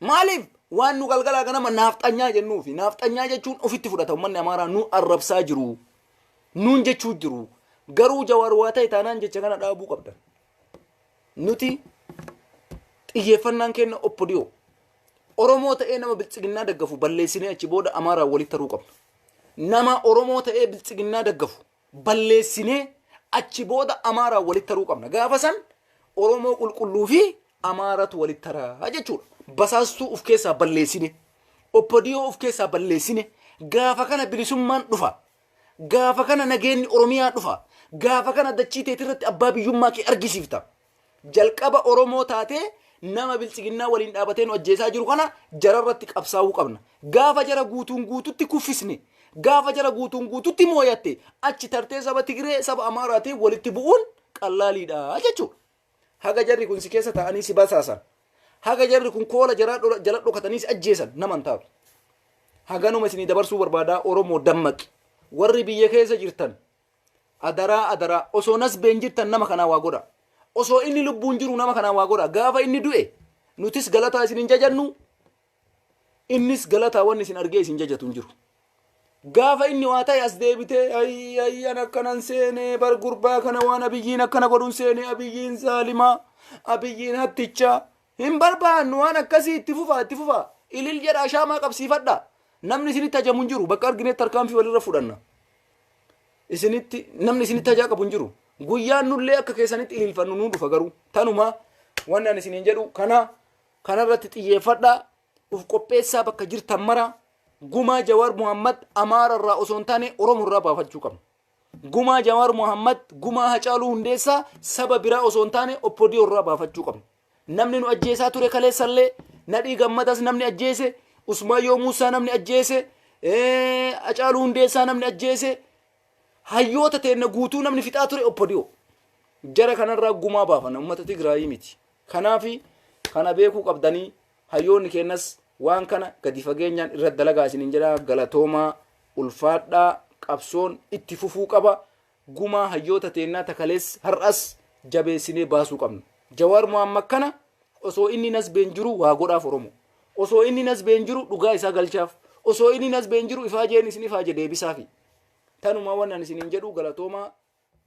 Speaker 1: maaliif waan nu galgalaa ganama naafxanyaa jennuufi naafxanyaa jechuun ofitti fudhata uummanni amaaraa nu arrabsaa jiru nuun jechuu jiru garuu jawaar waa ta'e taanaan jecha kana dhaabuu qabdan nuti xiyyeeffannaan kenna oppodiyoo oromoo ta'ee nama biltsiginnaa daggafu balleessinee achi booda amaaraa walitti taruu qabna nama oromoo ta'ee biltsiginnaa daggafu balleessinee achi booda amaaraa walitti taruu qabna gaafa san oromoo qulqulluu fi amaaratu walitti taraa jechuudha basaastuu uf keessaa balleessine oppodiyoo uf keessaa balleessine gaafa kana bilisummaan dhufa gaafa kana nageenyi oromiyaa dhufa gaafa kana dachii teetirratti abbaa biyyummaa kee argisiifta jalqaba oromoo taatee nama biltsiginnaa waliin dhaabatee nu ajjeesaa jiru kana jararratti qabsaa'uu qabna gaafa jara guutuun guututti kuffisne gaafa jara guutuun guututti mooyatte achi tartee saba Tigree saba Amaaraatiin walitti bu'uun qallaaliidha jechuudha haga jarri kun si keessa ta'anii si basaasan haga jarri kun koola jala dhokatanii si ajjeesan naman taatu haganuma isinii dabarsuu barbaadaa oromoo dammaqi warri biyya keessa jirtan adaraa osoo nasbeen jirtan nama kanaa waa godha osoo inni lubbuun jiru nama kanaa waa godha gaafa inni du'e nutis galataa isin hin jajannu innis galataa wanni isin argee isin jajatu hin jiru gaafa inni waa ta'e as deebitee ayyan akkanan seene bar gurbaa kana waan abiyyiin akkana godhun seene abiyyiin zaalimaa abiyyiin hattichaa hin barbaannu waan akkasii itti fufaa ilil jedhaa shaamaa qabsiifadha namni isinitti hajamu hin jiru bakka arginetti harkaanfii walirra fudhanna namni isinitti hajaa qabu hin jiru guyyaan nullee akka keessanitti ililfannu nu dhufa garuu tanuma waan ani isiniin jedhu kanarratti xiyyeeffadha uf qopheessaa bakka jirtan mara gumaa Jawaar Muhammad Amaararraa osoo hin taane Oromoorraa baafachuu qabna gumaa Jawaar Muhammad gumaa Hacaaluu Hundeessaa saba biraa osoo hin taane Oppodiyoorraa baafachuu qabna namni nu ajjeesaa ture kaleessallee Nadhii Gammadas namni ajjeese Usmaayyoo Muusaa namni ajjeese Hacaaluu Hundeessaa namni ajjeese hayyoota teenna guutuu namni fixaa ture Oppodiyoo jara kanarraa gumaa baafana ummata Tigraayii miti kanaafi kana beekuu qabdanii hayyoonni kennas waan kana gadi fageenyaan irra dalagaa isiniin jedha galatoomaa ulfaadhaa qabsoon itti fufuu qaba gumaa hayyoota teennaa takalees har'as jabeessinee baasuu qabna Jawaar Muhammad kana osoo inni nasbeen jiru waa godhaaf Oromoo osoo inni nasbeen jiru dhugaa isaa galchaaf osoo inni nasbeen jiru ifaajeen isin ifaaje deebisaafi tanuma waan ani isiniin jedhu galatoomaa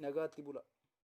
Speaker 1: nagaatti bula